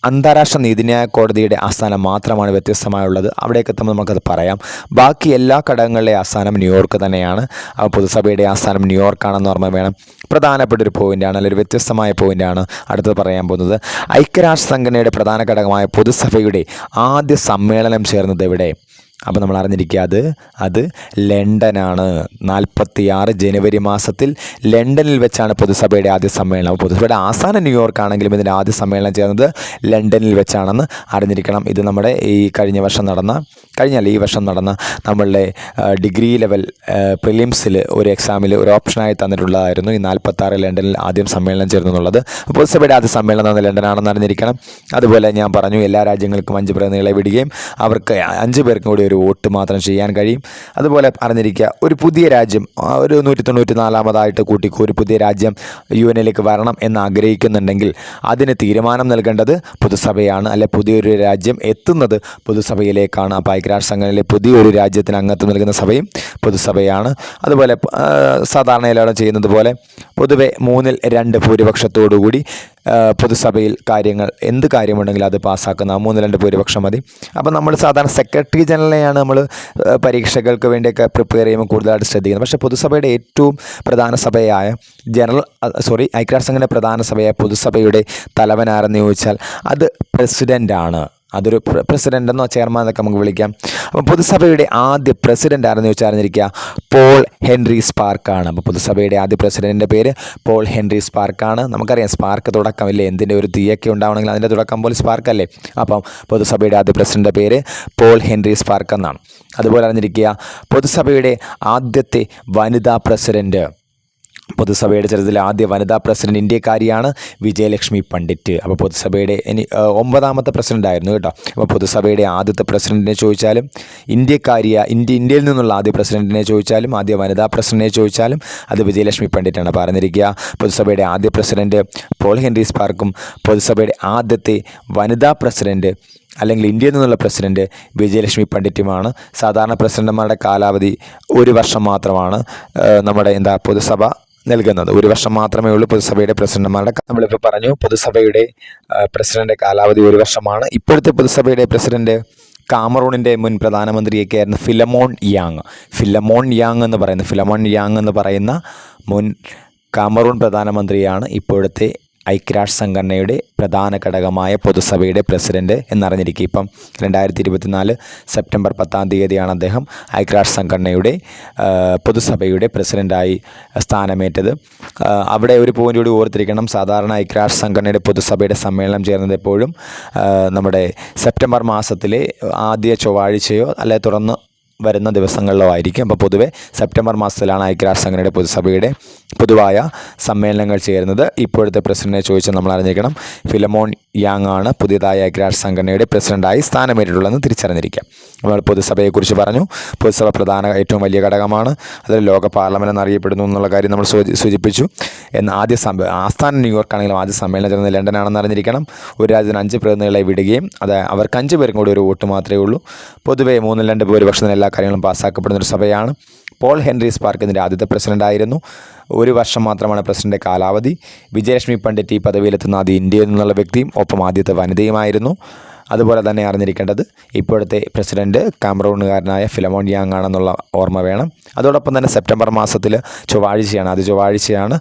അന്താരാഷ്ട്ര നീതിന്യായ കോടതിയുടെ ആസ്ഥാനം മാത്രമാണ് വ്യത്യസ്തമായുള്ളത്. അവിടേക്ക് എത്തുമ്പോൾ നമുക്കത് പറയാം. ബാക്കി എല്ലാ ഘടകങ്ങളിലെ ആസ്ഥാനം ന്യൂയോർക്ക് തന്നെയാണ്. പൊതുസഭയുടെ ആസ്ഥാനം ന്യൂയോർക്കാണെന്ന് ഓർമ്മ വേണം. പ്രധാനപ്പെട്ട ഒരു പോയിൻ്റാണ്, അല്ലെങ്കിൽ ഒരു വ്യത്യസ്തമായ പോയിൻ്റാണ് അടുത്തത് പറയാൻ പോകുന്നത്. ഐക്യരാഷ്ട്ര സംഘടനയുടെ പ്രധാന ഘടകമായ പൊതുസഭയുടെ ആദ്യ സമ്മേളനം ചേർന്നത് എവിടെ? അപ്പോൾ നമ്മൾ അറിഞ്ഞിരിക്കുക, അത് ലണ്ടനാണ്. 46 ജനുവരി മാസത്തിൽ ലണ്ടനിൽ വെച്ചാണ് പൊതുസഭയുടെ ആദ്യ സമ്മേളനം. പൊതുസഭയുടെ ആസ്ഥാനം ന്യൂയോർക്ക് ആണെങ്കിലും ഇതിൻ്റെ ആദ്യ സമ്മേളനം ചേർന്നത് ലണ്ടനിൽ വെച്ചാണെന്ന് അറിഞ്ഞിരിക്കണം. ഇത് നമ്മുടെ ഈ ഈ വർഷം നടന്ന നമ്മളുടെ ഡിഗ്രി ലെവൽ പ്രിലിംസിൽ ഒരു എക്സാമിൽ ഒരു ഓപ്ഷനായി തന്നിട്ടുള്ളതായിരുന്നു ഈ 46 ലണ്ടനിൽ ആദ്യം സമ്മേളനം ചേർന്നു എന്നുള്ളത്. പൊതുസഭയുടെ ആദ്യ സമ്മേളനം നടന്ന ലണ്ടനാണെന്ന് അറിഞ്ഞിരിക്കണം. അതുപോലെ ഞാൻ പറഞ്ഞു, എല്ലാ രാജ്യങ്ങൾക്കും 5 പ്രതിനിധികളെ വിടുകയും അവർക്ക് 5 പേർക്കും കൂടി ഒരു വോട്ട് മാത്രം ചെയ്യാൻ കഴിയും. അതുപോലെ അറിഞ്ഞിരിക്കുക, ഒരു പുതിയ രാജ്യം, ഒരു 194ാമതായിട്ട് കൂട്ടിക്കോ, ഒരു പുതിയ രാജ്യം UN-ലേക്ക് വരണം എന്ന് ആഗ്രഹിക്കുന്നുണ്ടെങ്കിൽ അതിന് തീരുമാനം നൽകേണ്ടത് പൊതുസഭയാണ്. അല്ലെ പുതിയൊരു രാജ്യം എത്തുന്നത് പൊതുസഭയിലേക്കാണ്. അപ്പോൾ ഐക്യരാഷ്ട്ര സംഘടനയിലെ പുതിയൊരു രാജ്യത്തിന് അംഗത്വം നൽകുന്ന സഭയും പൊതുസഭയാണ്. അതുപോലെ സാധാരണ എല്ലാവരും ചെയ്യുന്നത് പോലെ പൊതുവെ 3/2 ഭൂരിപക്ഷത്തോടുകൂടി പൊതുസഭയിൽ എന്ത് കാര്യമുണ്ടെങ്കിലും അത് പാസ്സാക്കുന്ന 3/2 ഭൂരിപക്ഷം മതി. അപ്പോൾ നമ്മൾ സാധാരണ സെക്രട്ടറി ജനറലിനെയാണ് നമ്മൾ പരീക്ഷകൾക്ക് വേണ്ടിയൊക്കെ പ്രിപ്പയർ ചെയ്യുമ്പോൾ കൂടുതലായിട്ട് ശ്രദ്ധിക്കുന്നത്. പക്ഷേ പൊതുസഭയുടെ ഏറ്റവും പ്രധാന സഭയായ ഐക്യരാഷ്ട്ര സംഘടനയുടെ പ്രധാന സഭയായ പൊതുസഭയുടെ തലവൻ ആരെന്ന് ചോദിച്ചാൽ അത് പ്രസിഡൻ്റാണ്. അതൊരു പ്രസിഡൻ്റ് എന്നോ ചെയർമാൻ എന്നൊക്കെ നമുക്ക് വിളിക്കാം. അപ്പോൾ പൊതുസഭയുടെ ആദ്യ പ്രസിഡൻ്റ് ആരെന്ന് ചോദിച്ചാൽ അറിഞ്ഞിരിക്കുക, പോൾ ഹെൻറി സ്പാർക്കാണ്. അപ്പോൾ പൊതുസഭയുടെ ആദ്യ പ്രസിഡൻറ്റിൻ്റെ പേര് പോൾ ഹെൻറി സ്പാർക്കാണ്. നമുക്കറിയാം സ്പാർക്ക് തുടക്കമില്ലേ, എന്തിൻ്റെ ഒരു തീയൊക്കെ ഉണ്ടാവണമെങ്കിൽ അതിൻ്റെ തുടക്കം പോലും സ്പാർക്കല്ലേ. അപ്പം പൊതുസഭയുടെ ആദ്യ പ്രസിഡൻറ്റിൻ്റെ പേര് പോൾ ഹെൻറി സ്പാർക്ക് എന്നാണ്. അതുപോലെ അറിഞ്ഞിരിക്കുക, പൊതുസഭയുടെ ആദ്യത്തെ വനിതാ പ്രസിഡൻറ്റ്, പൊതുസഭയുടെ ചരിത്രത്തിലെ ആദ്യ വനിതാ പ്രസിഡന്റ് ഇന്ത്യക്കാരിയാണ് വിജയലക്ഷ്മി പണ്ഡിറ്റ്. അപ്പോൾ പൊതുസഭയുടെ 9ാമത്തെ പ്രസിഡന്റ് ആയിരുന്നു കേട്ടോ. അപ്പോൾ പൊതുസഭയുടെ ആദ്യത്തെ പ്രസിഡന്റിനെ ചോദിച്ചാലും ഇന്ത്യയിൽ നിന്നുള്ള ആദ്യ പ്രസിഡന്റിനെ ചോദിച്ചാലും ആദ്യ വനിതാ പ്രസിഡന്റിനെ ചോദിച്ചാലും അത് വിജയലക്ഷ്മി പണ്ഡിറ്റാണ്. പറഞ്ഞിരിക്കുക, പൊതുസഭയുടെ ആദ്യ പ്രസിഡന്റ് പോൾ ഹെൻറി സ്പാർക്കും പൊതുസഭയുടെ ആദ്യത്തെ വനിതാ പ്രസിഡന്റ് അല്ലെങ്കിൽ ഇന്ത്യയിൽ നിന്നുള്ള പ്രസിഡന്റ് വിജയലക്ഷ്മി പണ്ഡിറ്റുമാണ്. സാധാരണ പ്രസിഡന്റുമാരുടെ കാലാവധി 1 വർഷം മാത്രമാണ് നമ്മുടെ പൊതുസഭ നൽകുന്നത്. 1 വർഷം മാത്രമേ ഉള്ളൂ പൊതുസഭയുടെ പ്രസിഡന്റുമാരുടെ. നമ്മളിപ്പോൾ പറഞ്ഞു പൊതുസഭയുടെ പ്രസിഡന്റ് കാലാവധി 1 വർഷമാണ്. ഇപ്പോഴത്തെ പൊതുസഭയുടെ പ്രസിഡന്റ് കാമറൂണിൻ്റെ മുൻ പ്രധാനമന്ത്രിയൊക്കെ ആയിരുന്നു ഫിലമോൺ യാങ് എന്ന് പറയുന്ന മുൻ കാമറൂൺ പ്രധാനമന്ത്രിയാണ് ഇപ്പോഴത്തെ ഐക്യരാഷ്ട്ര സംഘടനയുടെ പ്രധാന ഘടകമായ പൊതുസഭയുടെ പ്രസിഡന്റ് എന്നറിഞ്ഞിരിക്കുക. ഇപ്പം 2024 സെപ്റ്റംബർ 10-ാം തീയതിയാണ് അദ്ദേഹം ഐക്യരാഷ്ട്ര സംഘടനയുടെ പൊതുസഭയുടെ പ്രസിഡൻ്റായി സ്ഥാനമേറ്റത്. അവിടെ ഒരു പോയിൻ്റ് കൂടി ഓർത്തിരിക്കണം, സാധാരണ ഐക്യരാഷ്ട്ര സംഘടനയുടെ പൊതുസഭയുടെ സമ്മേളനം ചേർന്നത് എപ്പോഴും നമ്മുടെ സെപ്റ്റംബർ മാസത്തിലെ ആദ്യ ചൊവ്വാഴ്ചയോ അല്ലെ തുറന്ന് വരുന്ന ദിവസങ്ങളിലോ ആയിരിക്കും. അപ്പോൾ പൊതുവെ സെപ്റ്റംബർ മാസത്തിലാണ് ഐക്യരാഷ്ട്ര സംഘടനയുടെ പൊതുസഭയുടെ പൊതുവായ സമ്മേളനങ്ങൾ ചേരുന്നത്. ഇപ്പോഴത്തെ പ്രസിഡന്റിനെ ചോദിച്ചാൽ നമ്മൾ അറിഞ്ഞിരിക്കണം, ഫിലമോൺ യാങ് ആണ് പുതിയതായ ഐക്യരാഷ്ട്ര സംഘടനയുടെ പ്രസിഡന്റായി സ്ഥാനമേറ്റിട്ടുള്ളതെന്ന് തിരിച്ചറിഞ്ഞിരിക്കാം. നമ്മൾ പൊതുസഭയെക്കുറിച്ച് പറഞ്ഞു. പൊതുസഭ ഏറ്റവും വലിയ ഘടകമാണ്. അതിൽ ലോക പാർലമെൻറ്റ് എന്നറിയപ്പെടുന്നു എന്നുള്ള കാര്യം നമ്മൾ സൂചിപ്പിച്ചു. ആസ്ഥാനം ന്യൂയോർക്ക് ആണെങ്കിലും ആദ്യ സമ്മേളനം ചേർന്നത് ലണ്ടനാണെന്ന് അറിഞ്ഞിരിക്കണം. ഒരു രാജ്യത്തിന് 5 പ്രതിനിധികളെ വിടുകയും അവർക്ക് 5 പേർക്കും കൂടി ഒരു വോട്ട് മാത്രമേ ഉള്ളൂ. പൊതുവെ 3/2 ഭൂരിപക്ഷത്തിന് എല്ലാ കാര്യങ്ങളും പാസ്സാക്കപ്പെടുന്നൊരു സഭയാണ്. പോൾ ഹെൻറി സ്പാർക്ക് ഇതിൻ്റെ ആദ്യത്തെ പ്രസിഡൻ്റായിരുന്നു. 1 വർഷം മാത്രമാണ് പ്രസിഡൻ്റെ കാലാവധി. വിജയലക്ഷ്മി പണ്ഡിറ്റ് ഈ പദവിയിലെത്തുന്ന ആദ്യ ഇന്ത്യയിൽ നിന്നുള്ള വ്യക്തിയും ഒപ്പം ആദ്യത്തെ വനിതയുമായിരുന്നു. അതുപോലെ തന്നെ അറിഞ്ഞിരിക്കേണ്ടത് ഇപ്പോഴത്തെ പ്രസിഡൻറ്റ് കാമറൂണുകാരനായ ഫിലമോൺ യാങ് ആണെന്നുള്ള ഓർമ്മ വേണം. അതോടൊപ്പം തന്നെ സെപ്റ്റംബർ മാസത്തിൽ ചൊവ്വാഴ്ചയാണ്, അത് ചൊവ്വാഴ്ചയാണ്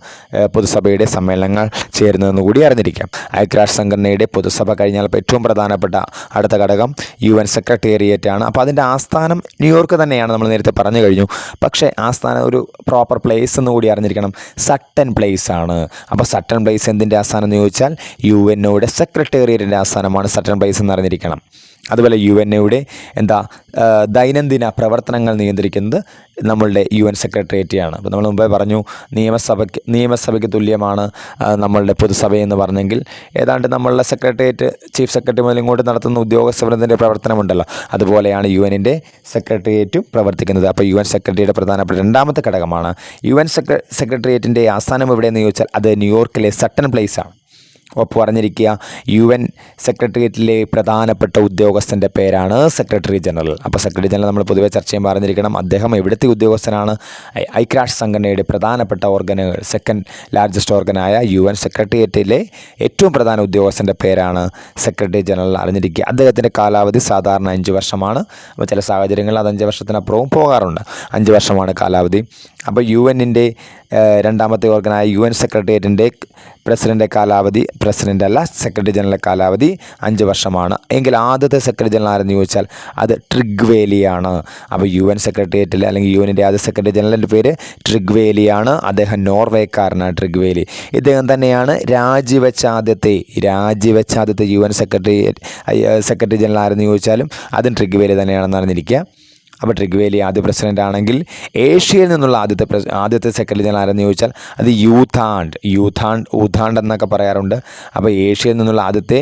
പൊതുസഭയുടെ സമ്മേളനങ്ങൾ ചേരുന്നതെന്ന് കൂടി അറിഞ്ഞിരിക്കാം. ഐക്യരാഷ്ട്ര സംഘടനയുടെ പൊതുസഭ കഴിഞ്ഞാൽ ഏറ്റവും പ്രധാനപ്പെട്ട അടുത്ത ഘടകം UN സെക്രട്ടേറിയറ്റ് ആണ്. അപ്പോൾ അതിൻ്റെ ആസ്ഥാനം ന്യൂയോർക്ക് തന്നെയാണ്, നമ്മൾ നേരത്തെ പറഞ്ഞു കഴിഞ്ഞു. പക്ഷേ ആസ്ഥാനം ഒരു പ്രോപ്പർ പ്ലേസ് എന്ന് കൂടി അറിഞ്ഞിരിക്കണം, സട്ടൺ പ്ലേസ് ആണ്. അപ്പോൾ സട്ടൺ പ്ലേസ് എന്തിൻ്റെ ആസ്ഥാനം എന്ന് ചോദിച്ചാൽ UNOയുടെ സെക്രട്ടേറിയറ്റിൻ്റെ ആസ്ഥാനമാണ് സട്ടൺ പ്ലേസ് എന്ന് അറിഞ്ഞിരിക്കണം. അതുപോലെ UNOയുടെ ദൈനംദിന പ്രവർത്തനങ്ങൾ നിയന്ത്രിക്കുന്നത് നമ്മളുടെ UN സെക്രട്ടേറിയറ്റാണ്. അപ്പോൾ നമ്മൾ മുമ്പേ പറഞ്ഞു നിയമസഭയ്ക്ക് തുല്യമാണ് നമ്മളുടെ പൊതുസഭയെന്ന് പറഞ്ഞെങ്കിൽ ഏതാണ്ട് നമ്മളുടെ സെക്രട്ടേറിയറ്റ് ചീഫ് സെക്രട്ടറി മുതൽ ഇങ്ങോട്ട് നടത്തുന്ന ഉദ്യോഗസ്ഥവൃന്ദത്തിൻ്റെ പ്രവർത്തനമുണ്ടല്ലോ, അതുപോലെയാണ് UNൻ്റെ സെക്രട്ടേറിയറ്റും പ്രവർത്തിക്കുന്നത്. അപ്പോൾ UN സെക്രട്ടറിയുടെ പ്രധാനപ്പെട്ട രണ്ടാമത്തെ ഘടകമാണ്. UN സെക്രട്ടേറിയറ്റിൻ്റെ ആസ്ഥാനം എവിടെയെന്ന് ചോദിച്ചാൽ അത് ന്യൂയോർക്കിലെ സട്ടൺ പ്ലേസാണ്. ഒപ്പം അറിഞ്ഞിരിക്കുക, UN സെക്രട്ടേറിയറ്റിലെ പ്രധാനപ്പെട്ട ഉദ്യോഗസ്ഥൻ്റെ പേരാണ് സെക്രട്ടറി ജനറൽ. അപ്പോൾ സെക്രട്ടറി ജനറൽ നമ്മൾ പൊതുവെ ചർച്ച ചെയ്യുമ്പോൾ അറിഞ്ഞിരിക്കണം, അദ്ദേഹം എവിടുത്തെ ഉദ്യോഗസ്ഥനാണ്? ഐക്യരാഷ്ട്ര സംഘടനയുടെ പ്രധാനപ്പെട്ട ഓർഗനുകൾ സെക്കൻഡ് ലാർജസ്റ്റ് ഓർഗനായ UN സെക്രട്ടേറിയറ്റിലെ ഏറ്റവും പ്രധാന ഉദ്യോഗസ്ഥൻ്റെ പേരാണ് സെക്രട്ടറി ജനറൽ. അറിഞ്ഞിരിക്കുക, അദ്ദേഹത്തിൻ്റെ കാലാവധി സാധാരണ 5 വർഷമാണ്. അപ്പോൾ ചില സാഹചര്യങ്ങളിൽ അത് 5 വർഷത്തിനപ്പുറവും പോകാറുണ്ട്. 5 വർഷമാണ് കാലാവധി. അപ്പോൾ UNൻ്റെ രണ്ടാമത്തെ ഓർഗനായ UN സെക്രട്ടേറിയറ്റിൻ്റെ സെക്രട്ടറി ജനറൽ കാലാവധി 5 വർഷമാണ്. എങ്കിൽ ആദ്യത്തെ സെക്രട്ടറി ജനറൽ ആരെന്ന് ചോദിച്ചാൽ അത് ട്രിഗ്വേലിയാണ്. അപ്പോൾ UN സെക്രട്ടേറിയറ്റിൽ അല്ലെങ്കിൽ UNൻ്റെ ആദ്യ സെക്രട്ടറി ജനറലിൻ്റെ പേര് ട്രിഗ്വേലിയാണ്. അദ്ദേഹം നോർവേക്കാരനാണ് ട്രിഗ്വേലി. ഇദ്ദേഹം തന്നെയാണ് രാജിവെച്ച ആദ്യത്തെ UN സെക്രട്ടറി ജനറൽ ആരെന്ന് ചോദിച്ചാലും അതും ട്രിഗ്വേലി തന്നെയാണെന്ന് അറിഞ്ഞിരിക്കുക. അപ്പോൾ ട്രിഗ്വേലി ആദ്യ പ്രസിഡൻ്റ് ആണെങ്കിൽ ഏഷ്യയിൽ നിന്നുള്ള ആദ്യത്തെ സെക്രട്ടറി ജനറൽ ആരെന്ന് ചോദിച്ചാൽ അത് ഊതാണ്ട് എന്നൊക്കെ പറയാറുണ്ട്. അപ്പോൾ ഏഷ്യയിൽ നിന്നുള്ള ആദ്യത്തെ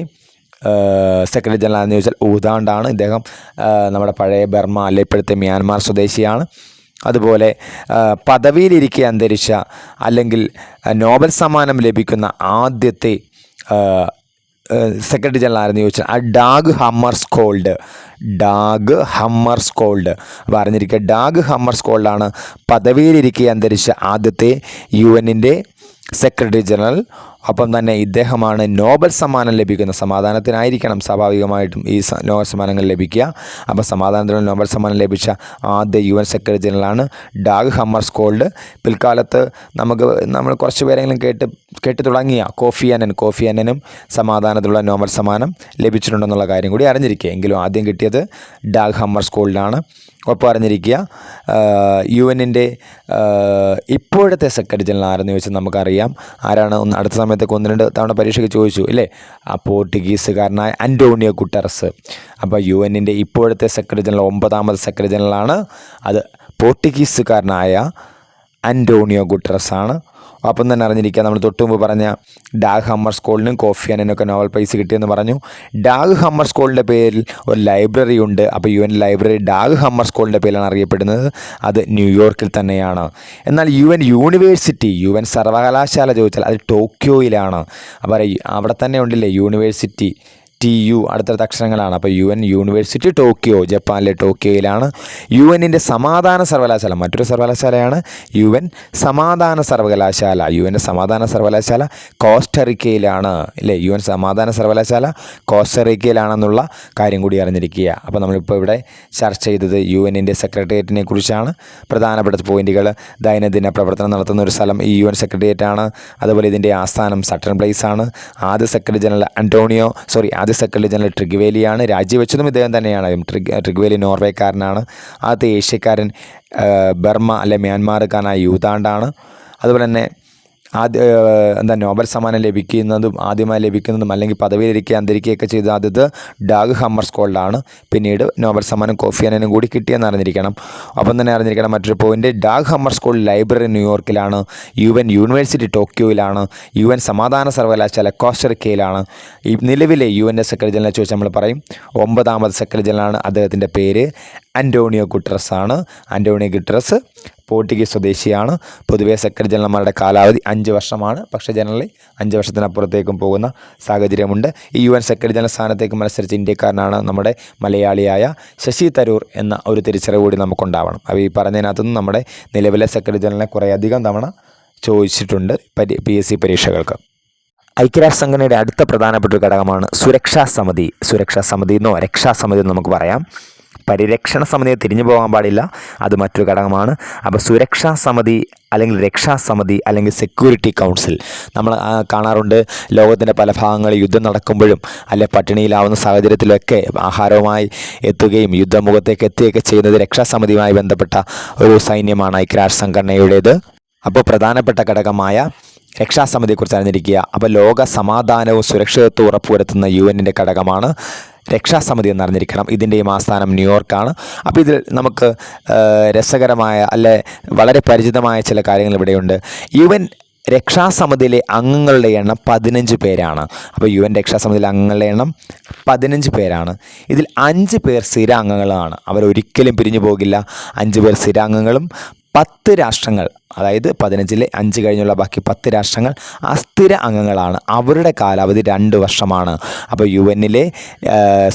സെക്രട്ടറി ജനറൽ ആരെന്ന് ചോദിച്ചാൽ ഊതാണ്ടാണ്. ഇദ്ദേഹം നമ്മുടെ പഴയ ബർമ്മ അല്ലെ ഇപ്പോഴത്തെ മ്യാൻമാർ സ്വദേശിയാണ്. അതുപോലെ പദവിയിലിരിക്കെ അന്തരിച്ച അല്ലെങ്കിൽ നോബൽ സമ്മാനം ലഭിക്കുന്ന ആദ്യത്തെ സെക്രട്ടറി ജനറൽ ആരെന്ന് ചോദിച്ചാൽ ഡാഗ് ഹമ്മർസ്കോൾഡ്. അപ്പോൾ അറിഞ്ഞിരിക്കുക, ഡാഗ് ഹമ്മർസ്കോൾഡാണ് പദവിയിലിരിക്കെ അന്തരിച്ച ആദ്യത്തെ UNൻ്റെ സെക്രട്ടറി ജനറൽ. ഒപ്പം തന്നെ ഇദ്ദേഹമാണ് നോബൽ സമ്മാനം ലഭിക്കുന്ന, സമാധാനത്തിനായിരിക്കണം സ്വാഭാവികമായിട്ടും ഈ നോബൽ സമ്മാനങ്ങൾ ലഭിക്കുക. അപ്പോൾ സമാധാനത്തിനുള്ള നോബൽ സമ്മാനം ലഭിച്ച ആദ്യ UN സെക്രട്ടറി ജനറലാണ് ഡാഗ് ഹമ്മർസ്കോൾഡ്. പിൽക്കാലത്ത് നമ്മൾ കുറച്ച് പേരെങ്കിലും കേട്ട് തുടങ്ങിയ കോഫി അന്നനും സമാധാനത്തിലുള്ള നോബൽ സമ്മാനം ലഭിച്ചിട്ടുണ്ടെന്നുള്ള കാര്യം കൂടി അറിഞ്ഞിരിക്കുക. എങ്കിലും ആദ്യം കിട്ടിയത് ഡാഗ് ഹമ്മർസ്കോൾഡാണ്. ഒപ്പം അറിഞ്ഞിരിക്കുക, UNൻ്റെ ഇപ്പോഴത്തെ സെക്രട്ടറി ജനറൽ ആരെന്ന് ചോദിച്ചാൽ നമുക്കറിയാം ആരാണ്. അടുത്ത സമയത്തൊക്കെ 1-2 തവണ പരീക്ഷയ്ക്ക് ചോദിച്ചു ഇല്ലേ, ആ പോർട്ടുഗീസുകാരനായ അന്റോണിയോ ഗുട്ടറസ്. അപ്പോൾ UNൻ്റെ ഇപ്പോഴത്തെ സെക്രട്ടറി ജനറൽ 9ാമത് സെക്രട്ടറി ജനറലാണ്, അത് പോർട്ടുഗീസുകാരനായ അന്റോണിയോ ഗുട്ടറസ് ആണ്. അപ്പം തന്നെ അറിഞ്ഞിരിക്കുക, നമ്മൾ തൊട്ട് മുമ്പ് പറഞ്ഞ ഡാഗ് ഹമ്മർസ്കോൾഡിനും കോഫി അന്നനൊക്കെ നോബൽ പ്രൈസ് കിട്ടിയെന്ന് പറഞ്ഞു. ഡാഗ് ഹമ്മർസ്കോൾഡിൻ്റെ പേരിൽ ഒരു ലൈബ്രറി ഉണ്ട്. അപ്പോൾ UN ലൈബ്രറി ഡാഗ് ഹമ്മർസ്കോൾഡിൻ്റെ പേരിലാണ് അറിയപ്പെടുന്നത്. അത് ന്യൂയോർക്കിൽ തന്നെയാണ്. എന്നാൽ UN സർവകലാശാല ചോദിച്ചാൽ അത് ടോക്കിയോയിലാണ്. അപ്പോൾ അവിടെ തന്നെ ഉണ്ടല്ലേ യൂണിവേഴ്സിറ്റി, TU അടുത്തടുത്ത അക്ഷരങ്ങളാണ്. അപ്പോൾ യൂണിവേഴ്സിറ്റി ടോക്കിയോ, ജപ്പാനിലെ ടോക്കിയോയിലാണ്. UNൻ്റെ സമാധാന സർവകലാശാല മറ്റൊരു സർവകലാശാലയാണ് സമാധാന സർവകലാശാല. UNൻ്റെ സമാധാന സർവകലാശാല കോസ്റ്ററിക്കയിലാണ് അല്ലേ. സമാധാന സർവകലാശാല കോസ്റ്ററിക്കയിലാണെന്നുള്ള കാര്യം കൂടി അറിഞ്ഞിരിക്കുക. അപ്പോൾ നമ്മളിപ്പോൾ ഇവിടെ ചർച്ച ചെയ്തത് UNൻ്റെ സെക്രട്ടേറിയറ്റിനെ കുറിച്ചാണ്. പ്രധാനപ്പെട്ട പോയിന്റുകൾ: ദൈനംദിന പ്രവർത്തനം നടത്തുന്ന ഒരു സ്ഥലം ഈ UN സെക്രട്ടേറിയറ്റാണ്. അതുപോലെ ഇതിൻ്റെ ആസ്ഥാനം സട്ടൺ പ്ലേസ് ആണ്. ആദ്യ സെക്രട്ടറി ജനറൽ സെക്രട്ടറി ജനറൽ ട്രിഗ്വേലിയാണ്. രാജിവെച്ചതും ഇദ്ദേഹം തന്നെയാണ്. ട്രിഗ്വേലി നോർവേക്കാരനാണ്. ആദ്യത്തെ ഏഷ്യക്കാരൻ ബർമ്മ അല്ലെ മ്യാൻമാർക്കാരനായ യൂതാണ്ടാണ്. അതുപോലെ തന്നെ നോബൽ സമ്മാനം ആദ്യമായി ലഭിക്കുന്നതും അല്ലെങ്കിൽ പദവിയിലിരിക്കുക അന്തരിക്കുകയൊക്കെ ചെയ്ത ആദ്യത്തെ ഡാഗ് ഹമ്മർസ്കോൾഡാണ്. പിന്നീട് നോബൽ സമ്മാനം കോഫി അന്നനും കൂടി കിട്ടിയെന്ന് അറിഞ്ഞിരിക്കണം. ഒപ്പം തന്നെ അറിഞ്ഞിരിക്കണം മറ്റൊരു പോയിന്റ്, ഡാഗ് ഹമ്മർസ്കോൾഡ് ലൈബ്രറി ന്യൂയോർക്കിലാണ്. യൂണിവേഴ്സിറ്റി ടോക്കിയോയിലാണ്. സമാധാന സർവകലാശാല കോസ്റ്ററിക്കയിലാണ്. ഈ നിലവിലെ UNൻ്റെ സെക്രട്ടറി ജനറൽ ചോദിച്ചാൽ നമ്മൾ പറയും 9ാമത് സെക്രട്ടറി ജനറലാണ്. അദ്ദേഹത്തിൻ്റെ പേര് അന്റോണിയോ ഗുട്ടറസ് ആണ്. അന്റോണിയോ ഗുട്ടറസ് പോർട്ടുഗീസ് സ്വദേശിയാണ്. പൊതുവേ സെക്രട്ടറി ജനറൽമാരുടെ കാലാവധി 5 വർഷമാണ്. പക്ഷേ ജനറലി 5 വർഷത്തിനപ്പുറത്തേക്കും പോകുന്ന സാഹചര്യമുണ്ട്. ഈ UN സെക്രട്ടറി ജനറൽ സ്ഥാനത്തേക്ക് മത്സരിച്ച ഇന്ത്യക്കാരനാണ് നമ്മുടെ മലയാളിയായ ശശി തരൂർ എന്ന ഒരു തിരിച്ചറിവ് കൂടി നമുക്കുണ്ടാവണം. അപ്പോൾ ഈ പറഞ്ഞതിനകത്തുനിന്ന് നമ്മുടെ നിലവിലെ സെക്രട്ടറി ജനറലിനെ കുറേയധികം തവണ ചോദിച്ചിട്ടുണ്ട് PSC പരീക്ഷകൾക്ക്. ഐക്യരാഷ്ട്രസംഘടനയുടെ അടുത്ത പ്രധാനപ്പെട്ട ഒരു ഘടകമാണ് സുരക്ഷാ സമിതി. സുരക്ഷാ സമിതി എന്നോ രക്ഷാസമിതി എന്ന് നമുക്ക് പറയാം. പരിരക്ഷണ സമിതിയെ തിരിഞ്ഞു പോകാൻ പാടില്ല, അത് മറ്റൊരു ഘടകമാണ്. അപ്പോൾ സുരക്ഷാ സമിതി അല്ലെങ്കിൽ രക്ഷാസമിതി അല്ലെങ്കിൽ സെക്യൂരിറ്റി കൗൺസിൽ നമ്മൾ കാണാറുണ്ട്. ലോകത്തിൻ്റെ പല ഭാഗങ്ങളിൽ യുദ്ധം നടക്കുമ്പോഴും അല്ലെ പട്ടിണിയിലാവുന്ന സാഹചര്യത്തിലൊക്കെ ആഹാരവുമായി എത്തുകയും യുദ്ധമുഖത്തേക്ക് എത്തുകയൊക്കെ ചെയ്യുന്നത് രക്ഷാസമിതിയുമായി ബന്ധപ്പെട്ട ഒരു സൈന്യമാണ് ഐക്യരാഷ്ട്ര സംഘടനയുടേത്. അപ്പോൾ പ്രധാനപ്പെട്ട ഘടകമായ രക്ഷാസമിതിയെക്കുറിച്ച് അറിഞ്ഞിരിക്കുക. അപ്പോൾ ലോക സമാധാനവും സുരക്ഷിതത്വവും ഉറപ്പുവരുത്തുന്ന UN-ൻ്റെ ഘടകമാണ് രക്ഷാസമിതി എന്നറിഞ്ഞിരിക്കണം. ഇതിൻ്റെയും ആസ്ഥാനം ന്യൂയോർക്കാണ്. അപ്പോൾ ഇതിൽ നമുക്ക് രസകരമായ അല്ലെ വളരെ പരിചിതമായ ചില കാര്യങ്ങൾ ഇവിടെയുണ്ട്. UN രക്ഷാസമിതിയിലെ അംഗങ്ങളുടെ എണ്ണം 15 പേരാണ്. അപ്പോൾ UN രക്ഷാസമിതിയിലെ അംഗങ്ങളുടെ എണ്ണം 15 പേരാണ്. ഇതിൽ 5 പേർ സ്ഥിരാംഗങ്ങളാണ്. അവരൊരിക്കലും പിരിഞ്ഞു പോകില്ല. 5 പേർ സ്ഥിരാംഗങ്ങളും 10 രാഷ്ട്രങ്ങൾ, അതായത് 15-ലെ 5 കഴിഞ്ഞുള്ള ബാക്കി 10 രാഷ്ട്രങ്ങൾ അസ്ഥിര അംഗങ്ങളാണ്. അവരുടെ കാലാവധി 2 വർഷമാണ്. അപ്പോൾ UN-ലെ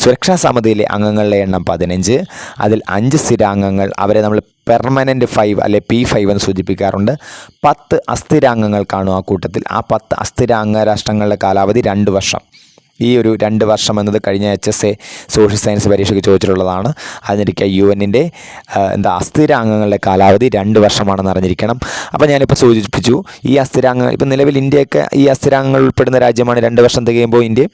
സുരക്ഷാ സമിതിയിലെ അംഗങ്ങളുടെ എണ്ണം 15, അതിൽ 5 സ്ഥിരാംഗങ്ങൾ, അവരെ നമ്മൾ പെർമനൻറ്റ് 5 അല്ലെ P5 എന്ന് സൂചിപ്പിക്കാറുണ്ട്. 10 അസ്ഥിരാംഗങ്ങൾ കാണും ആ കൂട്ടത്തിൽ. ആ 10 അസ്ഥിരാംഗ രാഷ്ട്രങ്ങളുടെ കാലാവധി 2 വർഷം. ഈ ഒരു 2 വർഷം എന്നത് കഴിഞ്ഞ HSA സോഷ്യൽ സയൻസ് പരീക്ഷയ്ക്ക് ചോദിച്ചിട്ടുള്ളതാണ്. അതിനിരിക്കുക UN-ൻ്റെ അസ്ഥിരാംഗങ്ങളുടെ കാലാവധി 2 വർഷമാണെന്ന് അറിഞ്ഞിരിക്കണം. അപ്പോൾ ഞാനിപ്പോൾ സൂചിപ്പിച്ചു, ഈ അസ്ഥിരാംഗങ്ങൾ ഇപ്പം നിലവിൽ ഇന്ത്യയൊക്കെ ഈ അസ്ഥിരാംഗങ്ങൾ ഉൾപ്പെടുന്ന രാജ്യമാണ്. 2 വർഷം തികയുമ്പോൾ ഇന്ത്യ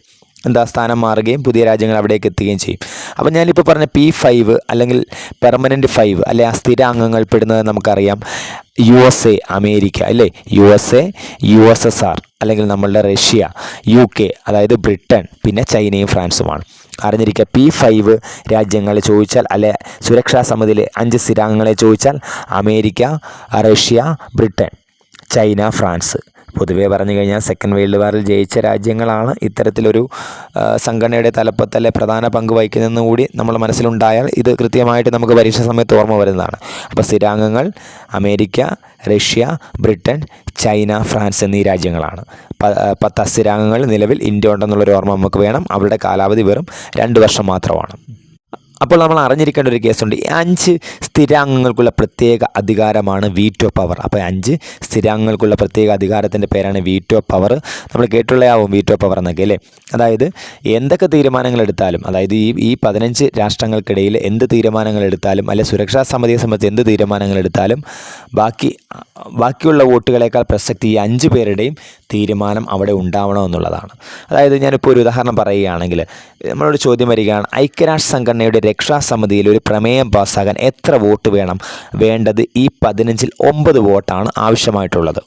സ്ഥാനം മാറുകയും പുതിയ രാജ്യങ്ങൾ അവിടേക്ക് എത്തുകയും ചെയ്യും. അപ്പോൾ ഞാനിപ്പോൾ പറഞ്ഞ P5 അല്ലെങ്കിൽ പെർമനൻറ്റ് 5 അല്ലെ ആ സ്ഥിരാംഗങ്ങൾ പെടുന്നത് നമുക്കറിയാം. USA അമേരിക്ക അല്ലേ, USA USSR അല്ലെങ്കിൽ നമ്മളുടെ റഷ്യ, UK അതായത് ബ്രിട്ടൻ, പിന്നെ ചൈനയും ഫ്രാൻസുമാണ്. അറിഞ്ഞിരിക്കുക P5 രാജ്യങ്ങൾ ചോദിച്ചാൽ അല്ലെ സുരക്ഷാ സമിതിയിലെ 5 സ്ഥിരാംഗങ്ങളെ ചോദിച്ചാൽ America, Russia, Britain, China, France. പൊതുവേ പറഞ്ഞു കഴിഞ്ഞാൽ സെക്കൻഡ് വേൾഡ് വാറിൽ ജയിച്ച രാജ്യങ്ങളാണ് ഇത്തരത്തിലൊരു സംഘടനയുടെ തലപ്പത്തല്ലെ പ്രധാന പങ്ക് വഹിക്കുന്നതെന്ന് കൂടി നമ്മൾ മനസ്സിലുണ്ടായാൽ ഇത് കൃത്യമായിട്ട് നമുക്ക് പരീക്ഷ സമയത്ത് ഓർമ്മ വരുന്നതാണ്. അപ്പോൾ സ്ഥിരാംഗങ്ങൾ America, Russia, Britain, China, France എന്നീ രാജ്യങ്ങളാണ്. 10 അസ്ഥിരാംഗങ്ങൾ നിലവിൽ ഇന്ത്യ ഉണ്ടെന്നുള്ളൊരു ഓർമ്മ നമുക്ക് വേണം. അവരുടെ കാലാവധി വെറും 2 വർഷം മാത്രമാണ്. അപ്പോൾ നമ്മൾ അറിഞ്ഞിരിക്കേണ്ട ഒരു കേസുണ്ട്. ഈ 5 സ്ഥിരാംഗങ്ങൾക്കുള്ള പ്രത്യേക അധികാരമാണ് വീറ്റോ പവർ. അപ്പോൾ 5 സ്ഥിരാംഗങ്ങൾക്കുള്ള പ്രത്യേക അധികാരത്തിൻ്റെ പേരാണ് വീറ്റോ പവർ. നമ്മൾ കേട്ടുള്ളയാവും വീറ്റോ പവർ എന്നൊക്കെ അല്ലേ. അതായത് എന്തൊക്കെ തീരുമാനങ്ങൾ എടുത്താലും, അതായത് ഈ 15 രാഷ്ട്രങ്ങൾക്കിടയിൽ എന്ത് തീരുമാനങ്ങൾ എടുത്താലും അല്ലെ സുരക്ഷാ സമിതിയെ സംബന്ധിച്ച് എന്ത് തീരുമാനങ്ങൾ എടുത്താലും ബാക്കിയുള്ള വോട്ടുകളേക്കാൾ പ്രസക്തി ഈ 5 പേരുടെയും തീരുമാനം അവിടെ ഉണ്ടാവണമെന്നുള്ളതാണ്. അതായത് ഞാനിപ്പോൾ ഒരു ഉദാഹരണം പറയുകയാണെങ്കിൽ, നമ്മളോട് ചോദ്യം വരികയാണ്, ഐക്യരാഷ്ട്ര സംഘടനയുടെ രക്ഷാസമിതിയിൽ ഒരു പ്രമേയം പാസ്സാകാൻ എത്ര വോട്ട് വേണ്ടത്? ഈ 15-ൽ 9 വോട്ടാണ് ആവശ്യമായിട്ടുള്ളത്.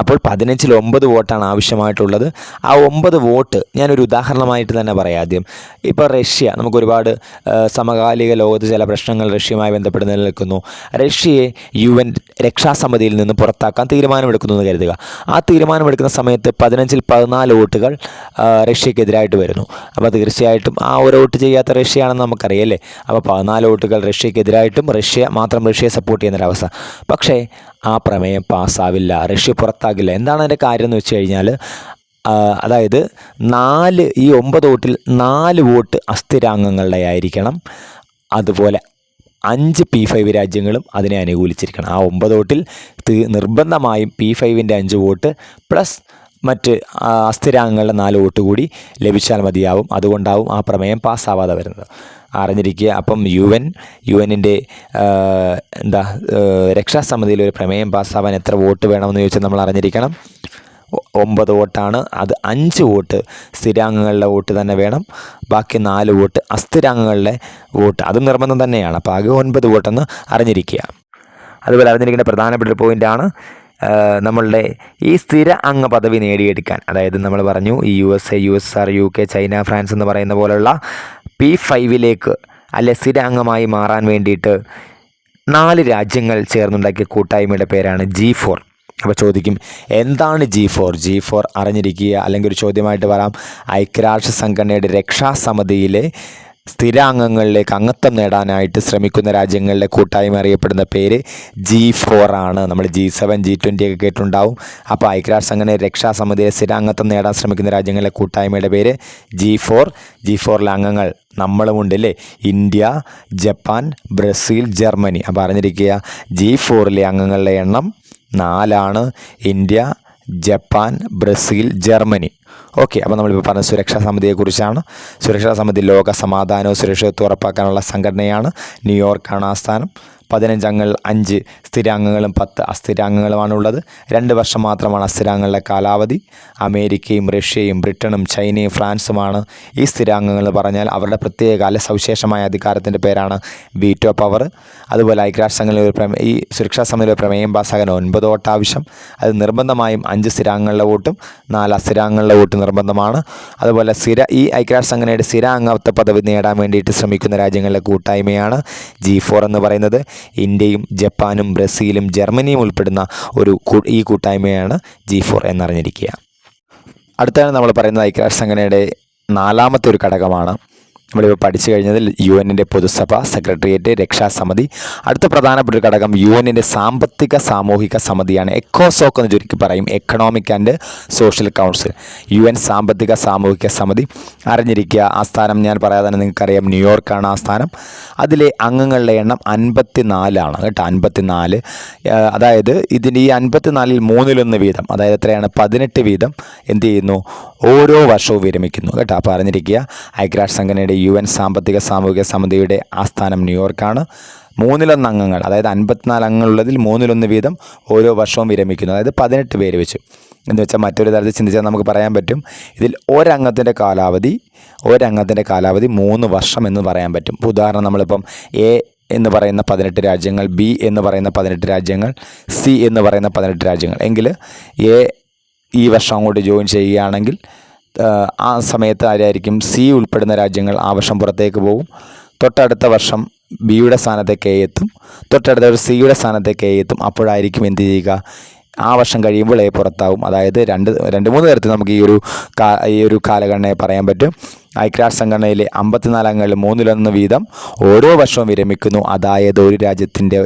അപ്പോൾ 15-ൽ 9 വോട്ടാണ് ആവശ്യമായിട്ടുള്ളത്. ആ 9 വോട്ട് ഞാനൊരു ഉദാഹരണമായിട്ട് തന്നെ പറയാം. ആദ്യം ഇപ്പോൾ റഷ്യ, നമുക്കൊരുപാട് സമകാലിക ലോകത്ത് ചില പ്രശ്നങ്ങൾ റഷ്യയുമായി ബന്ധപ്പെട്ട് നിലനിൽക്കുന്നു. റഷ്യയെ UN രക്ഷാസമിതിയിൽ നിന്ന് പുറത്താക്കാൻ തീരുമാനമെടുക്കുന്നു എന്ന് കരുതുക. ആ തീരുമാനമെടുക്കുന്ന സമയത്ത് 15-ൽ 14 വോട്ടുകൾ റഷ്യക്കെതിരായിട്ട് വരുന്നു. അപ്പോൾ തീർച്ചയായിട്ടും ആ ഒരു വോട്ട് ചെയ്യാത്ത റഷ്യയാണെന്ന് നമുക്കറിയാം അല്ലേ. അപ്പോൾ 14 വോട്ടുകൾ റഷ്യക്കെതിരായിട്ടും റഷ്യയെ സപ്പോർട്ട് ചെയ്യുന്നൊരവസ്ഥ. പക്ഷേ ആ പ്രമേയം പാസ്സാവില്ല, റഷ്യ പുറത്താകില്ല. എന്താണ് അതിൻ്റെ കാര്യം എന്ന് വെച്ച് കഴിഞ്ഞാൽ, അതായത് ഈ 9 വോട്ടിൽ 4 വോട്ട് അസ്ഥിരാംഗങ്ങളുടെ ആയിരിക്കണം. അതുപോലെ 5 P5 രാജ്യങ്ങളും അതിനെ അനുകൂലിച്ചിരിക്കണം. ആ 9 വോട്ടിൽ നിർബന്ധമായും P5-ൻ്റെ 5 വോട്ട് പ്ലസ് മറ്റ് അസ്ഥിരാംഗങ്ങളുടെ 4 വോട്ട് കൂടി ലഭിച്ചാൽ മതിയാവും. അതുകൊണ്ടാവും ആ പ്രമേയം പാസ്സാവാതെ വരുന്നത്. അറിഞ്ഞിരിക്കുക. അപ്പം UN-ൻ്റെ രക്ഷാസമിതിയിൽ ഒരു പ്രമേയം പാസ്സാവാൻ എത്ര വോട്ട് വേണമെന്ന് ചോദിച്ചാൽ നമ്മൾ അറിഞ്ഞിരിക്കണം. 9 വോട്ടാണ്. അത് 5 വോട്ട് സ്ഥിരാംഗങ്ങളുടെ വോട്ട് തന്നെ വേണം. ബാക്കി 4 വോട്ട് അസ്ഥിരാംഗങ്ങളുടെ വോട്ട്, അത് നിർബന്ധം തന്നെയാണ്. അപ്പോൾ ആകെ 9 വോട്ടെന്ന് അറിഞ്ഞിരിക്കുക. അതുപോലെ അറിഞ്ഞിരിക്കേണ്ട പ്രധാനപ്പെട്ട ഒരു പോയിൻ്റാണ്, നമ്മളുടെ ഈ സ്ഥിര അംഗ പദവി നേടിയെടുക്കാൻ, അതായത് നമ്മൾ പറഞ്ഞു ഈ USA USSR UK China France എന്ന് പറയുന്ന പോലുള്ള P5-ലേക്ക് അല്ലെ സ്ഥിര അംഗമായി മാറാൻ വേണ്ടിയിട്ട് 4 രാജ്യങ്ങൾ ചേർന്നുണ്ടാക്കിയ കൂട്ടായ്മയുടെ പേരാണ് G4. അപ്പോൾ ചോദിക്കും, എന്താണ് G4? അറിഞ്ഞിരിക്കുക. അല്ലെങ്കിൽ ഒരു ചോദ്യമായിട്ട് പറയാം, ഐക്യരാഷ്ട്ര സംഘടനയുടെ രക്ഷാസമിതിയിലെ സ്ഥിരാംഗങ്ങളിലേക്ക് അംഗത്വം നേടാനായിട്ട് ശ്രമിക്കുന്ന രാജ്യങ്ങളുടെ കൂട്ടായ്മ അറിയപ്പെടുന്ന പേര് G4 ആണ്. നമ്മൾ G7 G20 ഒക്കെ കേട്ടിട്ടുണ്ടാവും. അപ്പോൾ ഐക്യരാഷ്ട്ര സംഘടന രക്ഷാസമിതിയിലെ സ്ഥിരാംഗത്വം നേടാൻ ശ്രമിക്കുന്ന രാജ്യങ്ങളുടെ കൂട്ടായ്മയുടെ പേര് G4. G4-ലെ അംഗങ്ങൾ നമ്മളുമുണ്ട് അല്ലേ, ഇന്ത്യ, ജപ്പാൻ, ബ്രസീൽ, ജർമ്മനി. അപ്പോൾ അറിഞ്ഞിരിക്കുക, G4-ലെ അംഗങ്ങളുടെ എണ്ണം 4 ആണ്. India, Japan, Brazil, Germany. Okay, അപ്പോൾ നമ്മളിപ്പോൾ പറഞ്ഞ സുരക്ഷാ സമിതിയെക്കുറിച്ചാണ്. സുരക്ഷാ സമിതി ലോക സമാധാനവും സുരക്ഷിതത്വം ഉറപ്പാക്കാനുള്ള സംഘടനയാണ്. ന്യൂയോർക്കാണ് ആസ്ഥാനം. 15 അംഗങ്ങൾ, 5 സ്ഥിരാംഗങ്ങളും 10 അസ്ഥിരാംഗങ്ങളുമാണുള്ളത്. 2 വർഷം മാത്രമാണ് അസ്ഥിരാംഗങ്ങളുടെ കാലാവധി. അമേരിക്കയും റഷ്യയും ബ്രിട്ടനും ചൈനയും ഫ്രാൻസുമാണ് ഈ സ്ഥിരാംഗങ്ങൾ എന്ന് പറഞ്ഞാൽ അവരുടെ പ്രത്യേക അല്ലെ സവിശേഷമായ അധികാരത്തിൻ്റെ പേരാണ് വീറ്റോ പവർ. അതുപോലെ ഐക്യരാഷ്ട്രസംഘടനയിൽ ഈ സുരക്ഷാ സമിതിയിലെ പ്രമേയം പാസ്സാകാൻ 9 വോട്ട് ആവശ്യം. അത് നിർബന്ധമായും 5 സ്ഥിരാംഗങ്ങളുടെ വോട്ടും 4 അസ്ഥിരാംഗങ്ങളുടെ വോട്ടും നിർബന്ധമാണ്. അതുപോലെ ഈ ഐക്യരാഷ്ട്രസംഘടനയുടെ സ്ഥിരാംഗത്വ പദവി നേടാൻ വേണ്ടിയിട്ട് ശ്രമിക്കുന്ന രാജ്യങ്ങളുടെ കൂട്ടായ്മയാണ് G4 എന്ന് പറയുന്നത്. ഇന്ത്യയും ജപ്പാനും ബ്രസീലും ജർമ്മനിയും ഉൾപ്പെടുന്ന ഈ കൂട്ടായ്മയാണ് G4 എന്നറിഞ്ഞിരിക്കുക. അടുത്താണ് നമ്മൾ പറയുന്നത് ഐക്യരാഷ്ട്രസംഘടനയുടെ 4ാമത്തെ ഒരു ഘടകമാണ്. നമ്മളിപ്പോൾ പഠിച്ചു കഴിഞ്ഞതിൽ UN പൊതുസഭ, സെക്രട്ടേറിയറ്റ്, രക്ഷാസമിതി. അടുത്ത പ്രധാനപ്പെട്ട ഒരു ഘടകം UN സാമ്പത്തിക സാമൂഹിക സമിതിയാണ്. എക്കോസോക്ക് എന്ന് ചുരുക്കി പറയും, economic and social council. UN സാമ്പത്തിക സാമൂഹിക സമിതി അറിഞ്ഞിരിക്കുക. ആസ്ഥാനം ഞാൻ പറയാതെ തന്നെ നിങ്ങൾക്കറിയാം, ന്യൂയോർക്കാണ് ആസ്ഥാനം. അതിലെ അംഗങ്ങളുടെ എണ്ണം 54 ആണ് കേട്ടോ, 54. അതായത് ഇതിൻ്റെ ഈ 54-ൽ 1/3 വീതം, അതായത് എത്രയാണ്, 18 വീതം എന്ത് ചെയ്യുന്നു, ഓരോ വർഷവും വിരമിക്കുന്നു കേട്ടോ. അപ്പോൾ അറിഞ്ഞിരിക്കുക, ഐക്യരാഷ്ട്രസംഘടനയുടെ UN സാമ്പത്തിക സാമൂഹിക സമിതിയുടെ ആസ്ഥാനം ന്യൂയോർക്കാണ്. 1/3 അംഗങ്ങൾ, അതായത് 54 അംഗങ്ങളുള്ളതിൽ 1/3 വീതം ഓരോ വർഷവും വിരമിക്കുന്നു, അതായത് 18 പേര് വെച്ച്. എന്ന് വെച്ചാൽ മറ്റൊരു തരത്തിൽ ചിന്തിച്ചാൽ നമുക്ക് പറയാൻ പറ്റും, ഇതിൽ ഒരംഗത്തിൻ്റെ കാലാവധി 3 വർഷം എന്ന് പറയാൻ പറ്റും. ഉദാഹരണം, നമ്മളിപ്പം A എന്ന് പറയുന്ന 18 രാജ്യങ്ങൾ, B എന്ന് പറയുന്ന 18 രാജ്യങ്ങൾ, C എന്ന് പറയുന്ന 18 രാജ്യങ്ങൾ എങ്കിൽ A ഈ വർഷം അങ്ങോട്ട് ജോയിൻ ചെയ്യുകയാണെങ്കിൽ ആ സമയത്ത് ആരായിരിക്കും, C ഉൾപ്പെടുന്ന രാജ്യങ്ങൾ ആ വർഷം പുറത്തേക്ക് പോകും. തൊട്ടടുത്ത വർഷം ബിയുടെ സ്ഥാനത്തേക്ക് A എത്തും, തൊട്ടടുത്ത ഒരു സിയുടെ സ്ഥാനത്തേക്ക് A എത്തും. അപ്പോഴായിരിക്കും എന്ത് ചെയ്യുക, ആ വർഷം കഴിയുമ്പോൾ A പുറത്താവും. അതായത് 2-3 തരത്തിൽ നമുക്ക് ഈ ഒരു കാലഗണനയെ പറയാൻ പറ്റും. ഐക്യരാഷ്ട്ര സംഘടനയിലെ 54 അംഗങ്ങളിൽ 1/3 വീതം ഓരോ വർഷവും വിരമിക്കുന്നു. അതായത് ഒരു രാജ്യത്തിൻ്റെ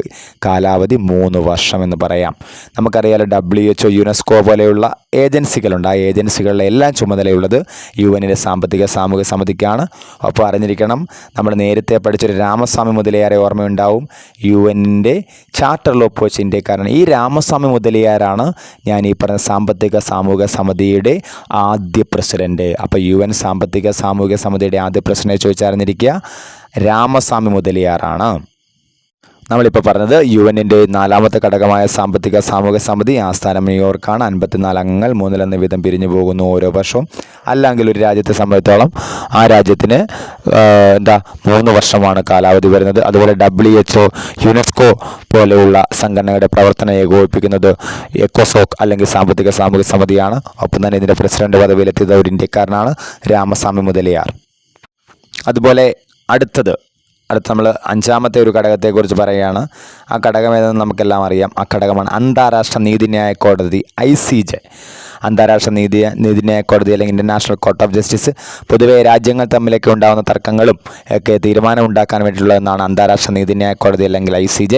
കാലാവധി 3 വർഷം എന്ന് പറയാം. നമുക്കറിയാലോ, WHO, UNESCO പോലെയുള്ള ഏജൻസികളുണ്ട്. ആ ഏജൻസികളുടെ എല്ലാം ചുമതലയുള്ളത് UN സാമ്പത്തിക സാമൂഹിക സമിതിക്കാണ്. അപ്പോൾ അറിഞ്ഞിരിക്കണം, നമ്മൾ നേരത്തെ പഠിച്ചൊരു രാമസ്വാമി മുതലിയാരെ ഓർമ്മയുണ്ടാവും. UN ചാർട്ടറിൽ ഒപ്പുവെച്ച ഇന്ത്യക്കാരാണ്. ഈ രാമസ്വാമി മുതലിയാരാണ് ഞാൻ ഈ പറഞ്ഞ സാമ്പത്തിക സാമൂഹിക സമിതിയുടെ ആദ്യ പ്രസിഡന്റ്. അപ്പോൾ UN സാമ്പത്തിക സാമൂഹിക സമിതിയുടെ ആദ്യ പ്രസിഡന്റിനെ ചോദിച്ചറിഞ്ഞിരിക്കുക, രാമസ്വാമി മുതലിയാറാണ്. നമ്മളിപ്പോൾ പറഞ്ഞത് UN 4ാമത്തെ ഘടകമായ സാമ്പത്തിക സാമൂഹിക സമിതി ആസ്ഥാനം ന്യൂയോർക്കാണ്. 54 അംഗങ്ങൾ, 1/3 വീതം പിരിഞ്ഞു പോകുന്നു ഓരോ വർഷവും. അല്ലെങ്കിൽ ഒരു രാജ്യത്തെ സംബന്ധിച്ചോളം ആ രാജ്യത്തിന് 3 വർഷമാണ് കാലാവധി വരുന്നത്. അതുപോലെ WHO, UNESCO പോലെയുള്ള സംഘടനയുടെ പ്രവർത്തനം ഏകോപിപ്പിക്കുന്നത് എക്കോസോക്ക് അല്ലെങ്കിൽ സാമ്പത്തിക സാമൂഹിക സമിതിയാണ്. ഒപ്പം തന്നെ ഇതിൻ്റെ പ്രസിഡന്റ് പദവിയിലെത്തിയത് ഒരു ഇന്ത്യക്കാരനാണ്, രാമസ്വാമി മുതലിയാർ. അതുപോലെ അടുത്ത നമ്മൾ 5ാമത്തെ ഒരു ഘടകത്തെക്കുറിച്ച് പറയുകയാണ്. ആ ഘടകം ഏതെന്ന് നമുക്കെല്ലാം അറിയാം. ആ ഘടകമാണ് അന്താരാഷ്ട്ര നീതിന്യായ കോടതി, ICJ. അന്താരാഷ്ട്ര നീതിന്യായ കോടതി അല്ലെങ്കിൽ ഇൻ്റർനാഷണൽ കോർട്ട് ഓഫ് ജസ്റ്റിസ് പൊതുവേ രാജ്യങ്ങൾ തമ്മിലൊക്കെ ഉണ്ടാകുന്ന തർക്കങ്ങളും ഒക്കെ തീരുമാനം ഉണ്ടാക്കാൻ വേണ്ടിയിട്ടുള്ളതെന്നാണ് അന്താരാഷ്ട്ര നീതിന്യായ കോടതി അല്ലെങ്കിൽ ICJ.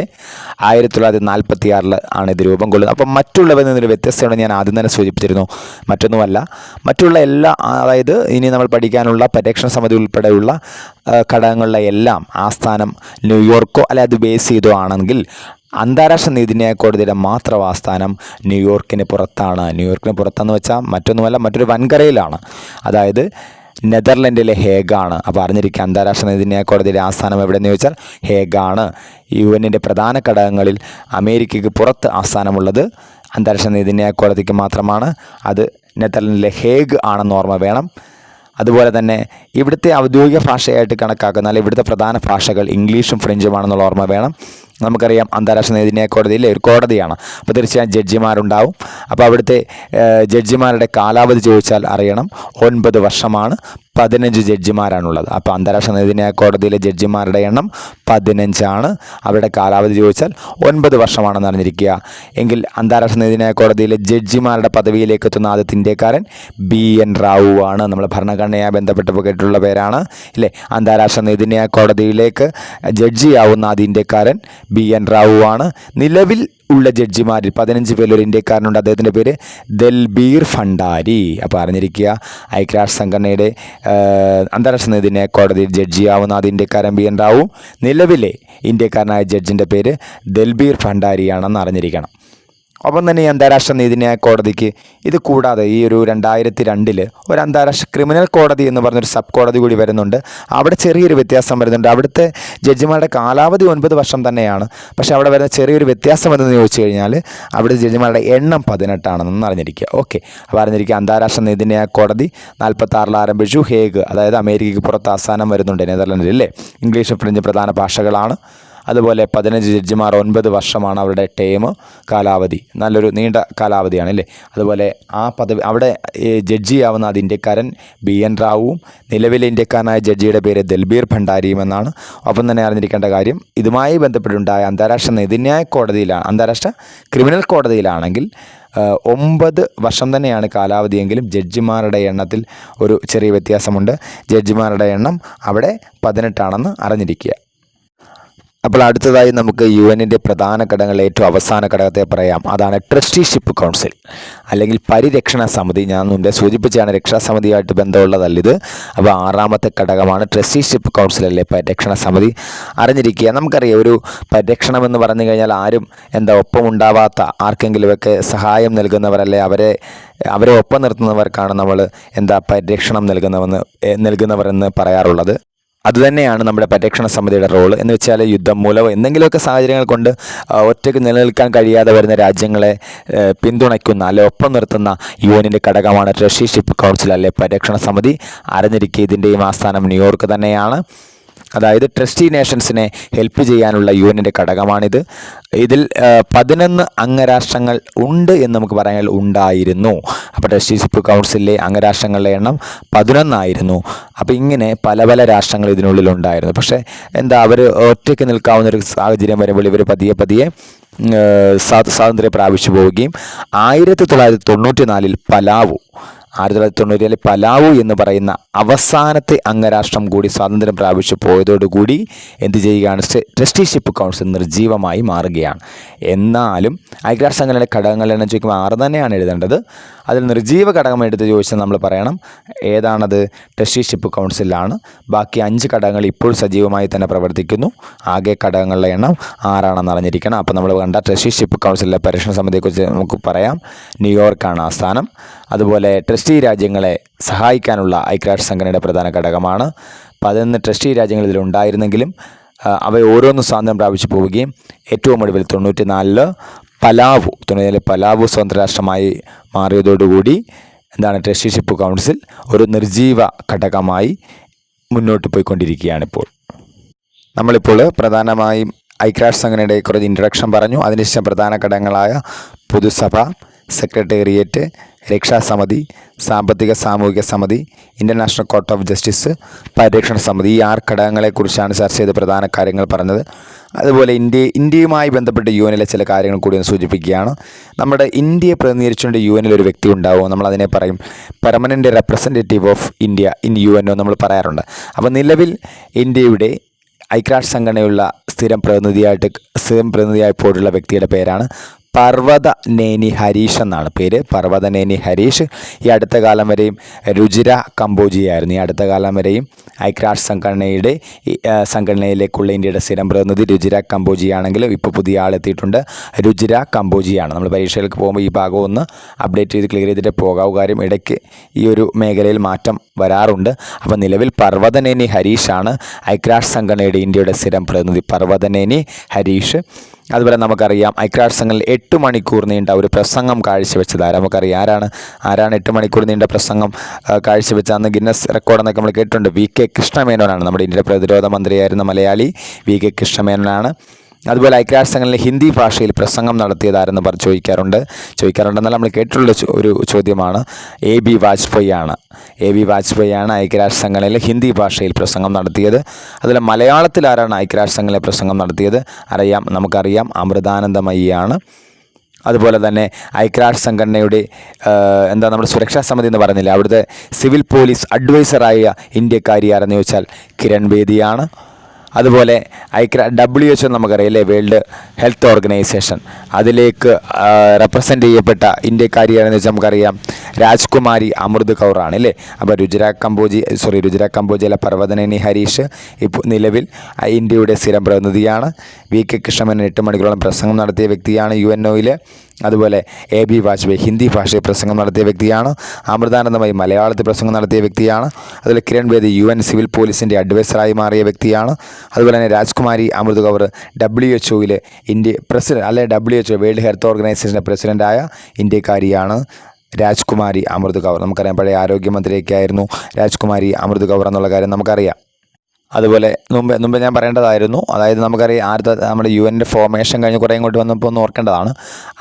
1946 ആണ് ഇത് രൂപം കൊള്ളുന്നത്. അപ്പം മറ്റുള്ളവരിൽ നിന്നൊരു വ്യത്യസ്തമാണ് ഞാൻ ആദ്യം തന്നെ സൂചിപ്പിച്ചിരുന്നു. മറ്റൊന്നുമല്ല, മറ്റുള്ള എല്ലാ, അതായത് ഇനി നമ്മൾ പഠിക്കാനുള്ള പരിരക്ഷണ സമിതി ഉൾപ്പെടെയുള്ള ഘടകങ്ങളുടെ എല്ലാം ആസ്ഥാനം ന്യൂയോർക്കോ അല്ലെ അത് ബേസ് ചെയ്തോ ആണെങ്കിൽ അന്താരാഷ്ട്ര നീതിന്യായ കോടതിയുടെ മാത്രം ആസ്ഥാനം ന്യൂയോർക്കിന് പുറത്താണ്. ന്യൂയോർക്കിന് പുറത്തെന്ന് വെച്ചാൽ മറ്റൊന്നുമല്ല, മറ്റൊരു വൻകരയിലാണ്. അതായത് നെതർലൻഡിലെ ഹേഗാണ്. അപ്പോൾ അറിഞ്ഞിരിക്കുക, അന്താരാഷ്ട്ര നീതിന്യായ കോടതിയുടെ ആസ്ഥാനം എവിടെയെന്ന് ചോദിച്ചാൽ ഹേഗാണ്. UN പ്രധാന ഘടകങ്ങളിൽ അമേരിക്കയ്ക്ക് പുറത്ത് ആസ്ഥാനമുള്ളത് അന്താരാഷ്ട്ര നീതിന്യായ കോടതിക്ക് മാത്രമാണ്. അത് നെതർലൻഡിലെ ഹേഗ് ആണെന്ന് ഓർമ്മ വേണം. അതുപോലെ തന്നെ ഇവിടുത്തെ ഔദ്യോഗിക ഭാഷയായിട്ട് കണക്കാക്കുന്ന ഇവിടുത്തെ പ്രധാന ഭാഷകൾ ഇംഗ്ലീഷും ഫ്രഞ്ചുമാണെന്നുള്ള ഓർമ്മ വേണം. നമുക്കറിയാം, അന്താരാഷ്ട്ര നീതിന്യായ കോടതിയിലെ ഒരു കോടതിയാണ്. അപ്പോൾ തീർച്ചയായും ജഡ്ജിമാരുണ്ടാവും. അപ്പോൾ അവിടുത്തെ ജഡ്ജിമാരുടെ കാലാവധി ചോദിച്ചാൽ അറിയണം, 9 വർഷമാണ്. 15 ജഡ്ജിമാരാണുള്ളത്. അപ്പോൾ അന്താരാഷ്ട്ര നീതിന്യായ കോടതിയിലെ ജഡ്ജിമാരുടെ എണ്ണം 15 ആണ്. അവരുടെ കാലാവധി ചോദിച്ചാൽ 9 വർഷമാണെന്ന് അറിഞ്ഞിരിക്കുക. എങ്കിൽ അന്താരാഷ്ട്ര നീതിന്യായ കോടതിയിലെ ജഡ്ജിമാരുടെ പദവിയിലേക്ക് എത്തുന്ന ആദ്യത്തെ ഇന്ത്യക്കാരൻ BN റാവു ആണ്. നമ്മൾ ഭരണഘടനയുമായി ബന്ധപ്പെട്ട് കേട്ടിട്ടുള്ള പേരാണ് ഇല്ലേ. അന്താരാഷ്ട്ര നീതിന്യായ കോടതിയിലേക്ക് ജഡ്ജിയാവുന്ന ആദ്യ ഇന്ത്യക്കാരൻ BN റാവു ആണ്. നിലവിൽ ഉള്ള ജഡ്ജിമാരിൽ 15 പേരിൽ ഒരു ഇന്ത്യക്കാരനുണ്ട്. അദ്ദേഹത്തിൻ്റെ പേര് ദൽബീർ ഭണ്ഡാരി. അപ്പോൾ അറിഞ്ഞിരിക്കുക, ഐക്യരാഷ്ട്ര സംഘടനയുടെ അന്താരാഷ്ട്ര നീതിന്യായ കോടതിയിൽ ജഡ്ജിയാവുന്ന ആദ്യ ഇന്ത്യക്കാരൻ BN റാവു. നിലവിലെ ഇന്ത്യക്കാരനായ ജഡ്ജിൻ്റെ പേര് ദൽബീർ ഭണ്ഡാരിയാണെന്ന് അറിഞ്ഞിരിക്കണം. ഒപ്പം തന്നെ ഈ അന്താരാഷ്ട്ര നീതിന്യായ കോടതിക്ക് ഇത് കൂടാതെ ഈ ഒരു 2002 ഒരു അന്താരാഷ്ട്ര ക്രിമിനൽ കോടതി എന്ന് പറഞ്ഞൊരു സബ് കോടതി കൂടി വരുന്നുണ്ട്. അവിടെ ചെറിയൊരു വ്യത്യാസം വരുന്നുണ്ട്. അവിടുത്തെ ജഡ്ജിമാരുടെ കാലാവധി 9 വർഷം തന്നെയാണ്. പക്ഷേ അവിടെ വരുന്ന ചെറിയൊരു വ്യത്യാസം എന്തെന്ന് ചോദിച്ചു കഴിഞ്ഞാൽ അവിടുത്തെ ജഡ്ജിമാരുടെ എണ്ണം 18 ആണെന്ന് അറിഞ്ഞിരിക്കുക. ഓക്കെ, അപ്പോൾ അറിഞ്ഞിരിക്കുക അന്താരാഷ്ട്ര നീതിന്യായ കോടതി 46 ആരംഭിച്ചു. ഹേഗ്, അതായത് അമേരിക്കയ്ക്ക് പുറത്ത് ആസ്ഥാനം വരുന്നുണ്ട് നെതർലൻഡിൽ അല്ലേ. ഇംഗ്ലീഷും ഫ്രഞ്ചും പ്രധാന ഭാഷകളാണ്. അതുപോലെ 15 ജഡ്ജിമാർ 9 വർഷമാണ് അവരുടെ ടേം കാലാവധി. നല്ലൊരു നീണ്ട കാലാവധിയാണ് അല്ലേ. അതുപോലെ ആ പദവി അവിടെ ജഡ്ജിയാവുന്ന അത് ഇന്ത്യക്കാരൻ BN റാവുവും നിലവിലെ ഇന്ത്യക്കാരനായ ജഡ്ജിയുടെ പേര് ദൽബീർ ഭണ്ഡാരിയും എന്നാണ്. ഒപ്പം തന്നെ അറിഞ്ഞിരിക്കേണ്ട കാര്യം ഇതുമായി ബന്ധപ്പെട്ടുണ്ടായ അന്താരാഷ്ട്ര നീതിന്യായ കോടതിയിലാണ്, അന്താരാഷ്ട്ര ക്രിമിനൽ കോടതിയിലാണെങ്കിൽ 9 വർഷം തന്നെയാണ് കാലാവധിയെങ്കിലും ജഡ്ജിമാരുടെ എണ്ണത്തിൽ ഒരു ചെറിയ വ്യത്യാസമുണ്ട്. ജഡ്ജിമാരുടെ എണ്ണം അവിടെ 18 ആണെന്ന് അറിഞ്ഞിരിക്കുക. അപ്പോൾ അടുത്തതായി നമുക്ക് UN-ൻ്റെ പ്രധാന ഘടകങ്ങളിൽ ഏറ്റവും അവസാന ഘടകത്തെ പറയാം. അതാണ് ട്രസ്റ്റിഷിപ്പ് കൗൺസിൽ അല്ലെങ്കിൽ പരിരക്ഷണ സമിതി. ഞാൻ മുമ്പേ സൂചിപ്പിച്ചാണ് രക്ഷാസമിതിയായിട്ട് ബന്ധമുള്ളതല്ലിത്. അപ്പോൾ 6ാമത്തെ ഘടകമാണ് ട്രസ്റ്റിഷിപ്പ് കൗൺസിൽ അല്ലേ പരിരക്ഷണ സമിതി. അറിഞ്ഞിരിക്കുക. നമുക്കറിയാം ഒരു പരിരക്ഷണം എന്ന് പറഞ്ഞു കഴിഞ്ഞാൽ ആരും ഒപ്പമുണ്ടാവാത്ത ആർക്കെങ്കിലുമൊക്കെ സഹായം നൽകുന്നവരല്ലേ, അവരെ ഒപ്പം നിർത്തുന്നവർക്കാണ് നമ്മൾ പരിരക്ഷണം നൽകുന്നവരെന്ന് പറയാറുള്ളത്. അതുതന്നെയാണ് നമ്മുടെ പരിരക്ഷണ സമിതിയുടെ റോള്. എന്ന് വെച്ചാൽ യുദ്ധം മൂലമോ എന്തെങ്കിലുമൊക്കെ സാഹചര്യങ്ങൾ കൊണ്ട് ഒറ്റയ്ക്ക് നിലനിൽക്കാൻ കഴിയാതെ വരുന്ന രാജ്യങ്ങളെ പിന്തുണയ്ക്കുന്ന അല്ലെ ഒപ്പം നിർത്തുന്ന UN-ൻ്റെ ഘടകമാണ് ട്രസ്റ്റിഷിപ്പ് കൗൺസിൽ അല്ലെ പരിരക്ഷണ സമിതി. അറിഞ്ഞിരിക്കുക ഇതിൻ്റെയും ആസ്ഥാനം ന്യൂയോർക്ക് തന്നെയാണ്. അതായത് ട്രസ്റ്റി നേഷൻസിനെ ഹെൽപ്പ് ചെയ്യാനുള്ള UN-ൻ്റെ ഘടകമാണിത്. ഇതിൽ 11 അംഗരാഷ്ട്രങ്ങൾ ഉണ്ട് എന്ന് നമുക്ക് പറയാൻ ഉണ്ടായിരുന്നു. അപ്പോൾ ട്രസ്റ്റിഷിപ്പ് കൗൺസിലിലെ അംഗരാഷ്ട്രങ്ങളുടെ എണ്ണം 11 ആയിരുന്നു. അപ്പോൾ ഇങ്ങനെ പല പല രാഷ്ട്രങ്ങൾ ഇതിനുള്ളിലുണ്ടായിരുന്നു. പക്ഷേ അവർ ഒറ്റയ്ക്ക് നിൽക്കാവുന്നൊരു സാഹചര്യം വരുമ്പോൾ ഇവർ പതിയെ സ്വാതന്ത്ര്യം പ്രാപിച്ചു പോവുകയും 1994 പലാവു 1994 പലാവു എന്ന് പറയുന്ന അവസാനത്തെ അംഗരാഷ്ട്രം കൂടി സ്വാതന്ത്ര്യം പ്രാപിച്ചു പോയതോടുകൂടി എന്ത് ചെയ്യുകയാണ്, ട്രസ്റ്റിഷിപ്പ് കൗൺസിൽ നിർജ്ജീവമായി മാറുകയാണ്. എന്നാലും ഐക്യരാഷ്ട്ര സംഘടനയുടെ ഘടകങ്ങൾ എണ്ണം ചോദിക്കുമ്പോൾ 6 തന്നെയാണ് എഴുതേണ്ടത്. അതിൽ നിർജ്ജീവ ഘടകം എടുത്ത് ചോദിച്ചാൽ നമ്മൾ പറയണം ഏതാണത്, ട്രസ്റ്റിഷിപ്പ് കൗൺസിലാണ്. ബാക്കി 5 ഘടകങ്ങൾ ഇപ്പോൾ സജീവമായി തന്നെ പ്രവർത്തിക്കുന്നു. ആകെ ഘടകങ്ങളുടെ എണ്ണം 6 ആണെന്ന് അറിഞ്ഞിരിക്കണം. അപ്പോൾ നമ്മൾ കണ്ട ട്രസ്റ്റിഷിപ്പ് കൗൺസിലിലെ പരിരക്ഷണ സമിതിയെക്കുറിച്ച് നമുക്ക് പറയാം. ന്യൂയോർക്കാണ് ആസ്ഥാനം. അതുപോലെ ട്രസ്റ്റി രാജ്യങ്ങളെ സഹായിക്കാനുള്ള ഐക്യരാഷ്ട്ര സംഘടനയുടെ പ്രധാന ഘടകമാണ്. 11 ട്രസ്റ്റി രാജ്യങ്ങൾ ഇതിലുണ്ടായിരുന്നെങ്കിലും അവ ഓരോന്നും സ്വാതന്ത്ര്യം പ്രാപിച്ചു പോവുകയും ഏറ്റവും ഒടുവിൽ 94 പലാവു സ്വതന്ത്ര രാഷ്ട്രമായി മാറിയതോടുകൂടി ട്രസ്റ്റിഷിപ്പ് കൗൺസിൽ ഒരു നിർജ്ജീവ ഘടകമായി മുന്നോട്ട് പോയിക്കൊണ്ടിരിക്കുകയാണിപ്പോൾ. നമ്മളിപ്പോൾ പ്രധാനമായും ഐക്യരാഷ്ട്ര സംഘടനയുടെ കുറച്ച് ഇൻട്രഡക്ഷൻ പറഞ്ഞു. അതിനുശേഷം പ്രധാന ഘടകങ്ങളായ പൊതുസഭ, സെക്രട്ടേറിയറ്റ്, രക്ഷാസമിതി, സാമ്പത്തിക സാമൂഹിക സമിതി, ഇൻ്റർനാഷണൽ കോർട്ട് ഓഫ് ജസ്റ്റിസ്, പരിരക്ഷണ സമിതി, ഈ 6 ഘടകങ്ങളെക്കുറിച്ചാണ് ചർച്ച ചെയ്ത് പ്രധാന കാര്യങ്ങൾ പറഞ്ഞത്. അതുപോലെ ഇന്ത്യയുമായി ബന്ധപ്പെട്ട് UN-ലെ ചില കാര്യങ്ങൾ കൂടി ഒന്ന് സൂചിപ്പിക്കുകയാണ്. നമ്മുടെ ഇന്ത്യയെ പ്രതിനിധീകരിച്ചുകൊണ്ട് UN-ൽ ഒരു വ്യക്തി ഉണ്ടാവും. നമ്മളതിനെ പറയും permanent representative of India in UN നമ്മൾ പറയാറുണ്ട്. അപ്പോൾ നിലവിൽ ഇന്ത്യയുടെ ഐക്യരാഷ്ട്ര സംഘടനയുള്ള സ്ഥിരം പ്രതിനിധിയായി പോയിട്ടുള്ള വ്യക്തിയുടെ പേരാണ് പർവ്വതനേനി ഹരീഷ് എന്നാണ് പേര്. പർവ്വതനേനി ഹരീഷ് ഈ അടുത്ത കാലം വരെയും രുചിര കമ്പോജിയായിരുന്നു. ഈ അടുത്ത കാലം വരെയും ഐക്യരാഷ്ട്ര സംഘടനയിലേക്കുള്ള ഇന്ത്യയുടെ സ്ഥിരം പ്രതിനിധി രുചിര കമ്പോജിയാണെങ്കിലും ഇപ്പോൾ പുതിയ ആളെത്തിയിട്ടുണ്ട്. രുചിര കമ്പോജിയാണ്. നമ്മൾ പരീക്ഷകൾക്ക് പോകുമ്പോൾ ഈ ഭാഗം ഒന്ന് അപ്ഡേറ്റ് ചെയ്ത് ക്ലിയർ ചെയ്തിട്ട് പോകാവുന്ന കാര്യം. ഇടയ്ക്ക് ഈ ഒരു മേഖലയിൽ മാറ്റം വരാറുണ്ട്. അപ്പോൾ നിലവിൽ പർവ്വതനേനി ഹരീഷാണ് ഐക്യരാഷ്ട്ര സംഘടനയുടെ ഇന്ത്യയുടെ സ്ഥിരം പ്രതിനിധി. പർവ്വതനേനി ഹരീഷ്. അതുപോലെ നമുക്കറിയാം ഐക്യരാഷ്ട്ര സംഘടനയിൽ 8 മണിക്കൂർ നീണ്ട ഒരു പ്രസംഗം കാഴ്ചവെച്ചത് നമുക്കറിയാം ആരാണ് 8 മണിക്കൂർ നീണ്ട പ്രസംഗം കാഴ്ചവെച്ച അന്ന് ഗിന്നസ് റെക്കോർഡ് എന്നൊക്കെ നമ്മൾ കേട്ടിട്ടുണ്ട്. VK കൃഷ്ണമേനോനാണ്. നമ്മുടെ ഇന്ത്യയുടെ പ്രതിരോധ മന്ത്രിയായിരുന്ന മലയാളി VK കൃഷ്ണമേനോനാണ്. അതുപോലെ ഐക്യരാഷ്ട്ര സംഘടനയിലെ ഹിന്ദി ഭാഷയിൽ പ്രസംഗം നടത്തിയതാരെന്ന് ചോദിക്കാറുണ്ടെന്നാൽ നമ്മൾ കേട്ടിട്ടുള്ള ഒരു ചോദ്യമാണ്. AB വാജ്പേയി ആണ് ഐക്യരാഷ്ട്ര സംഘടനയിലെ ഹിന്ദി ഭാഷയിൽ പ്രസംഗം നടത്തിയത്. അതുപോലെ മലയാളത്തിൽ ആരാണ് ഐക്യരാഷ്ട്ര സംഘടനയിലെ പ്രസംഗം നടത്തിയത്? നമുക്കറിയാം അമൃതാനന്ദമയിയാണ്. അതുപോലെ തന്നെ ഐക്യരാഷ്ട്ര സംഘടനയുടെ നമ്മുടെ സുരക്ഷാ സമിതി എന്ന് പറയുന്നില്ല, അവിടുത്തെ സിവിൽ പോലീസ് അഡ്വൈസറായ ഇന്ത്യക്കാരി ആരെന്ന് ചോദിച്ചാൽ കിരൺ ബേദിയാണ്. അതുപോലെ WHO നമുക്കറിയാം അല്ലേ, വേൾഡ് ഹെൽത്ത് ഓർഗനൈസേഷൻ, അതിലേക്ക് റെപ്രസെൻ്റ് ചെയ്യപ്പെട്ട ഇന്ത്യക്കാരിയാണെന്ന് വെച്ചാൽ നമുക്കറിയാം രാജ്കുമാരി അമൃത് കൗറാണ് അല്ലേ. അപ്പോൾ രുചിര കമ്പോജിയിലെ പർവ്വതനേനി ഹരീഷ് ഇപ്പോൾ നിലവിൽ ഇന്ത്യയുടെ സ്ഥിരം പ്രതിനിധിയാണ്. വി കെ കൃഷ്ണമേനോൻ 8 മണിക്കൂറോളം പ്രസംഗം നടത്തിയ വ്യക്തിയാണ് UNOയിൽ. അതുപോലെ AB വാജ്പേയി ഹിന്ദി ഭാഷയിൽ പ്രസംഗം നടത്തിയ വ്യക്തിയാണ്. അമൃതാനന്ദമയി മലയാളത്തിൽ പ്രസംഗം നടത്തിയ വ്യക്തിയാണ്. അതുപോലെ കിരൺ ബേദി UN സിവിൽ പോലീസിൻ്റെ അഡ്വൈസറായി മാറിയ വ്യക്തിയാണ്. അതുപോലെ തന്നെ രാജ്കുമാരി അമൃത് കൗർ WHO ഇന്ത്യ പ്രസിഡന്റ് അല്ലെ WHO വേൾഡ് ഹെൽത്ത് ഓർഗനൈസേഷൻ്റെ പ്രസിഡൻ്റായ ഇന്ത്യക്കാരിയാണ് രാജ്കുമാരി അമൃത് കൗർ. നമുക്കറിയാം പഴയ ആരോഗ്യമന്ത്രിയൊക്കെ ആയിരുന്നു രാജ്കുമാരി അമൃത് കൗർ എന്നുള്ള കാര്യം നമുക്കറിയാം. അതുപോലെ മുമ്പ് ഞാൻ പറയേണ്ടതായിരുന്നു. അതായത് നമുക്കറിയാം നമ്മുടെ UN ഫോർമേഷൻ കഴിഞ്ഞ് കുറേ ഇങ്ങോട്ട് വന്നപ്പോൾ ഒന്ന് ഓർക്കേണ്ടതാണ്.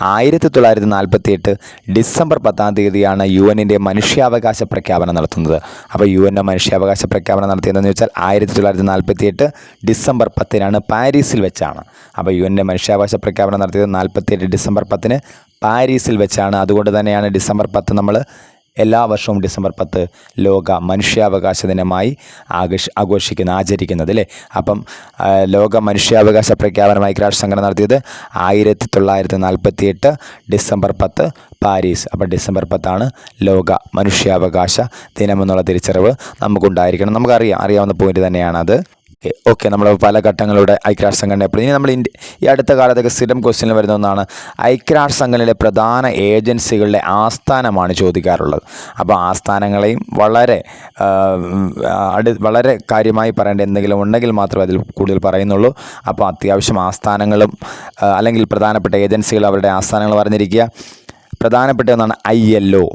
1948 ഡിസംബർ 10-ാം തീയതിയാണ് UN മനുഷ്യാവകാശ പ്രഖ്യാപനം നടത്തുന്നത്. അപ്പോൾ UN മനുഷ്യാവകാശ പ്രഖ്യാപനം നടത്തിയതെന്ന് വെച്ചാൽ 1948 ഡിസംബർ 10-നാണ് പാരീസിൽ വെച്ചാണ്. അപ്പോൾ UN മനുഷ്യാവകാശ പ്രഖ്യാപനം നടത്തിയത് 48 ഡിസംബർ 10-ന് പാരീസിൽ വെച്ചാണ്. അതുകൊണ്ട് തന്നെയാണ് ഡിസംബർ 10 നമ്മൾ എല്ലാ വർഷവും ഡിസംബർ 10 ലോക മനുഷ്യാവകാശ ദിനമായി ആചരിക്കുന്നത് അല്ലേ. അപ്പം ലോക മനുഷ്യാവകാശ പ്രഖ്യാപനം ഐക്യരാഷ്ട്രസംഘടന നടത്തിയത് 1948 ഡിസംബർ 10 പാരീസ്. അപ്പം ഡിസംബർ 10 ലോക മനുഷ്യാവകാശ ദിനമെന്നുള്ള തിരിച്ചറിവ് നമുക്കുണ്ടായിരിക്കണം. അറിയാവുന്ന പോയിന്റ് തന്നെയാണത്. ഓക്കെ, നമ്മൾ പല ഘട്ടങ്ങളിലൂടെ ഐക്യരാഷ്ട്രസംഘടന എപ്പോഴും ഇനി നമ്മൾ ഈ അടുത്ത കാലത്തൊക്കെ സ്ഥിരം ക്വസ്റ്റ്യനിൽ വരുന്ന ഒന്നാണ് ഐക്യരാഷ്ട്രസംഘടനയിലെ പ്രധാന ഏജൻസികളുടെ ആസ്ഥാനമാണ് ചോദിക്കാറുള്ളത്. അപ്പോൾ ആസ്ഥാനങ്ങളെയും വളരെ കാര്യമായി പറയേണ്ട എന്തെങ്കിലും ഉണ്ടെങ്കിൽ മാത്രമേ അതിൽ കൂടുതൽ പറയുന്നുള്ളൂ. അപ്പോൾ അത്യാവശ്യം ആസ്ഥാനങ്ങളും അല്ലെങ്കിൽ പ്രധാനപ്പെട്ട ഏജൻസികൾ അവരുടെ ആസ്ഥാനങ്ങൾ പറഞ്ഞിരിക്കുക. പ്രധാനപ്പെട്ട ഒന്നാണ് ILO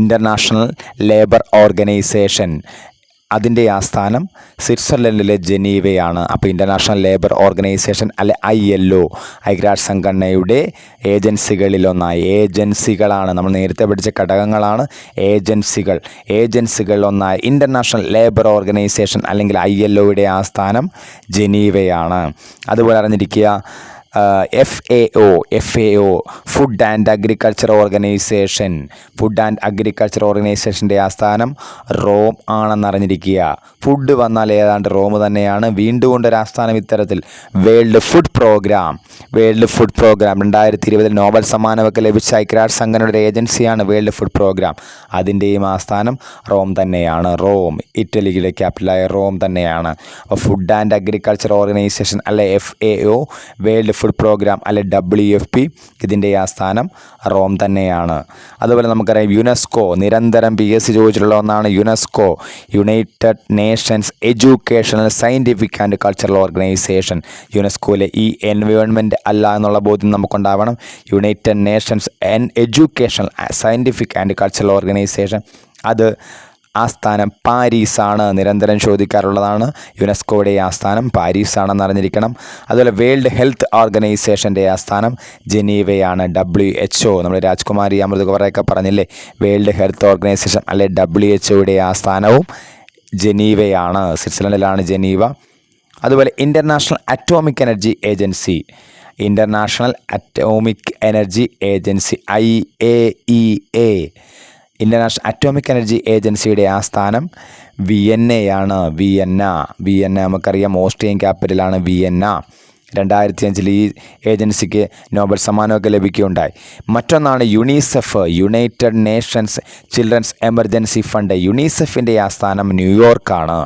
ഇൻ്റർനാഷണൽ ലേബർ ഓർഗനൈസേഷൻ. അതിൻ്റെ ആസ്ഥാനം സ്വിറ്റ്സർലൻഡിലെ ജനീവയാണ്. അപ്പോൾ ഇൻ്റർനാഷണൽ ലേബർ ഓർഗനൈസേഷൻ അല്ലെ ILO ഐക്യരാഷ്ട്ര സംഘടനയുടെ ഏജൻസികളാണ്. നമ്മൾ നേരത്തെ പഠിച്ച ഘടകങ്ങളാണ് ഏജൻസികളിലൊന്നായ ഇൻ്റർനാഷണൽ ലേബർ ഓർഗനൈസേഷൻ അല്ലെങ്കിൽ ILOയുടെ ആസ്ഥാനം ജനീവയാണ്. അതുപോലെ അറിഞ്ഞിരിക്കുക FAO ഫുഡ് ആൻഡ് അഗ്രികൾച്ചർ ഓർഗനൈസേഷൻ്റെ ആസ്ഥാനം റോം ആണെന്നറിഞ്ഞിരിക്കുക. ഫുഡ് വന്നാൽ ഏതാണ്ട് റോം തന്നെയാണ്. വീണ്ടും കൊണ്ടൊരു ആസ്ഥാനം ഇത്തരത്തിൽ വേൾഡ് ഫുഡ് പ്രോഗ്രാം 2020 നോബൽ സമ്മാനമൊക്കെ ലഭിച്ച ഐക്യരാഷ്ട്ര സംഘടനയുടെ ഏജൻസിയാണ് വേൾഡ് ഫുഡ് പ്രോഗ്രാം. അതിൻ്റെയും ആസ്ഥാനം റോം തന്നെയാണ്. ഇറ്റലിയിലെ ക്യാപിറ്റലായ റോം തന്നെയാണ്. അപ്പോൾ ഫുഡ് ആൻഡ് അഗ്രികൾച്ചർ ഓർഗനൈസേഷൻ അല്ലെ FAO വേൾഡ് ഫുഡ് പ്രോഗ്രാം അല്ലെ WFP ഇതിൻ്റെ ആസ്ഥാനം റോം തന്നെയാണ്. അതുപോലെ നമുക്കറിയാം യുനെസ്കോ നിരന്തരം PSC ചോദിച്ചിട്ടുള്ള ഒന്നാണ്. United Nations educational scientific and cultural organisation. യുനെസ്കോയിലെ ഈ എൻവയോൺമെൻറ്റ് അല്ല എന്നുള്ള ബോധ്യം നമുക്കുണ്ടാവണം. United Nations educational scientific and cultural organisation അത് ആസ്ഥാനം പാരീസാണ്. നിരന്തരം ചോദിക്കാറുള്ളതാണ്. യുനെസ്കോയുടെ ആസ്ഥാനം പാരീസാണെന്ന് അറിഞ്ഞിരിക്കണം. അതുപോലെ വേൾഡ് ഹെൽത്ത് ഓർഗനൈസേഷൻ്റെ ആസ്ഥാനം ജനീവയാണ്. WHO നമ്മൾ രാജ്കുമാരി അമൃത് കൗറൊക്കെ പറഞ്ഞില്ലേ. വേൾഡ് ഹെൽത്ത് ഓർഗനൈസേഷൻ അല്ലെ WHOയുടെ ആസ്ഥാനവും ജനീവയാണ്. സ്വിറ്റ്സർലൻഡിലാണ് ജനീവ. അതുപോലെ International Atomic Energy Agency IAEA International Atomic Energy ഏജൻസിയുടെ ആസ്ഥാനം വിയന്നയാണ്. വിയന്ന നമുക്കറിയാം ഓസ്ട്രിയൻ ക്യാപിറ്റലാണ് വിയന്ന. 2005 ഈ ഏജൻസിക്ക് നോബൽ സമ്മാനമൊക്കെ ലഭിക്കുകയുണ്ടായി. മറ്റൊന്നാണ് UNICEF United Nations Children's Emergency Fund. യുണിസെഫിൻ്റെ ആസ്ഥാനം ന്യൂയോർക്കാണ്.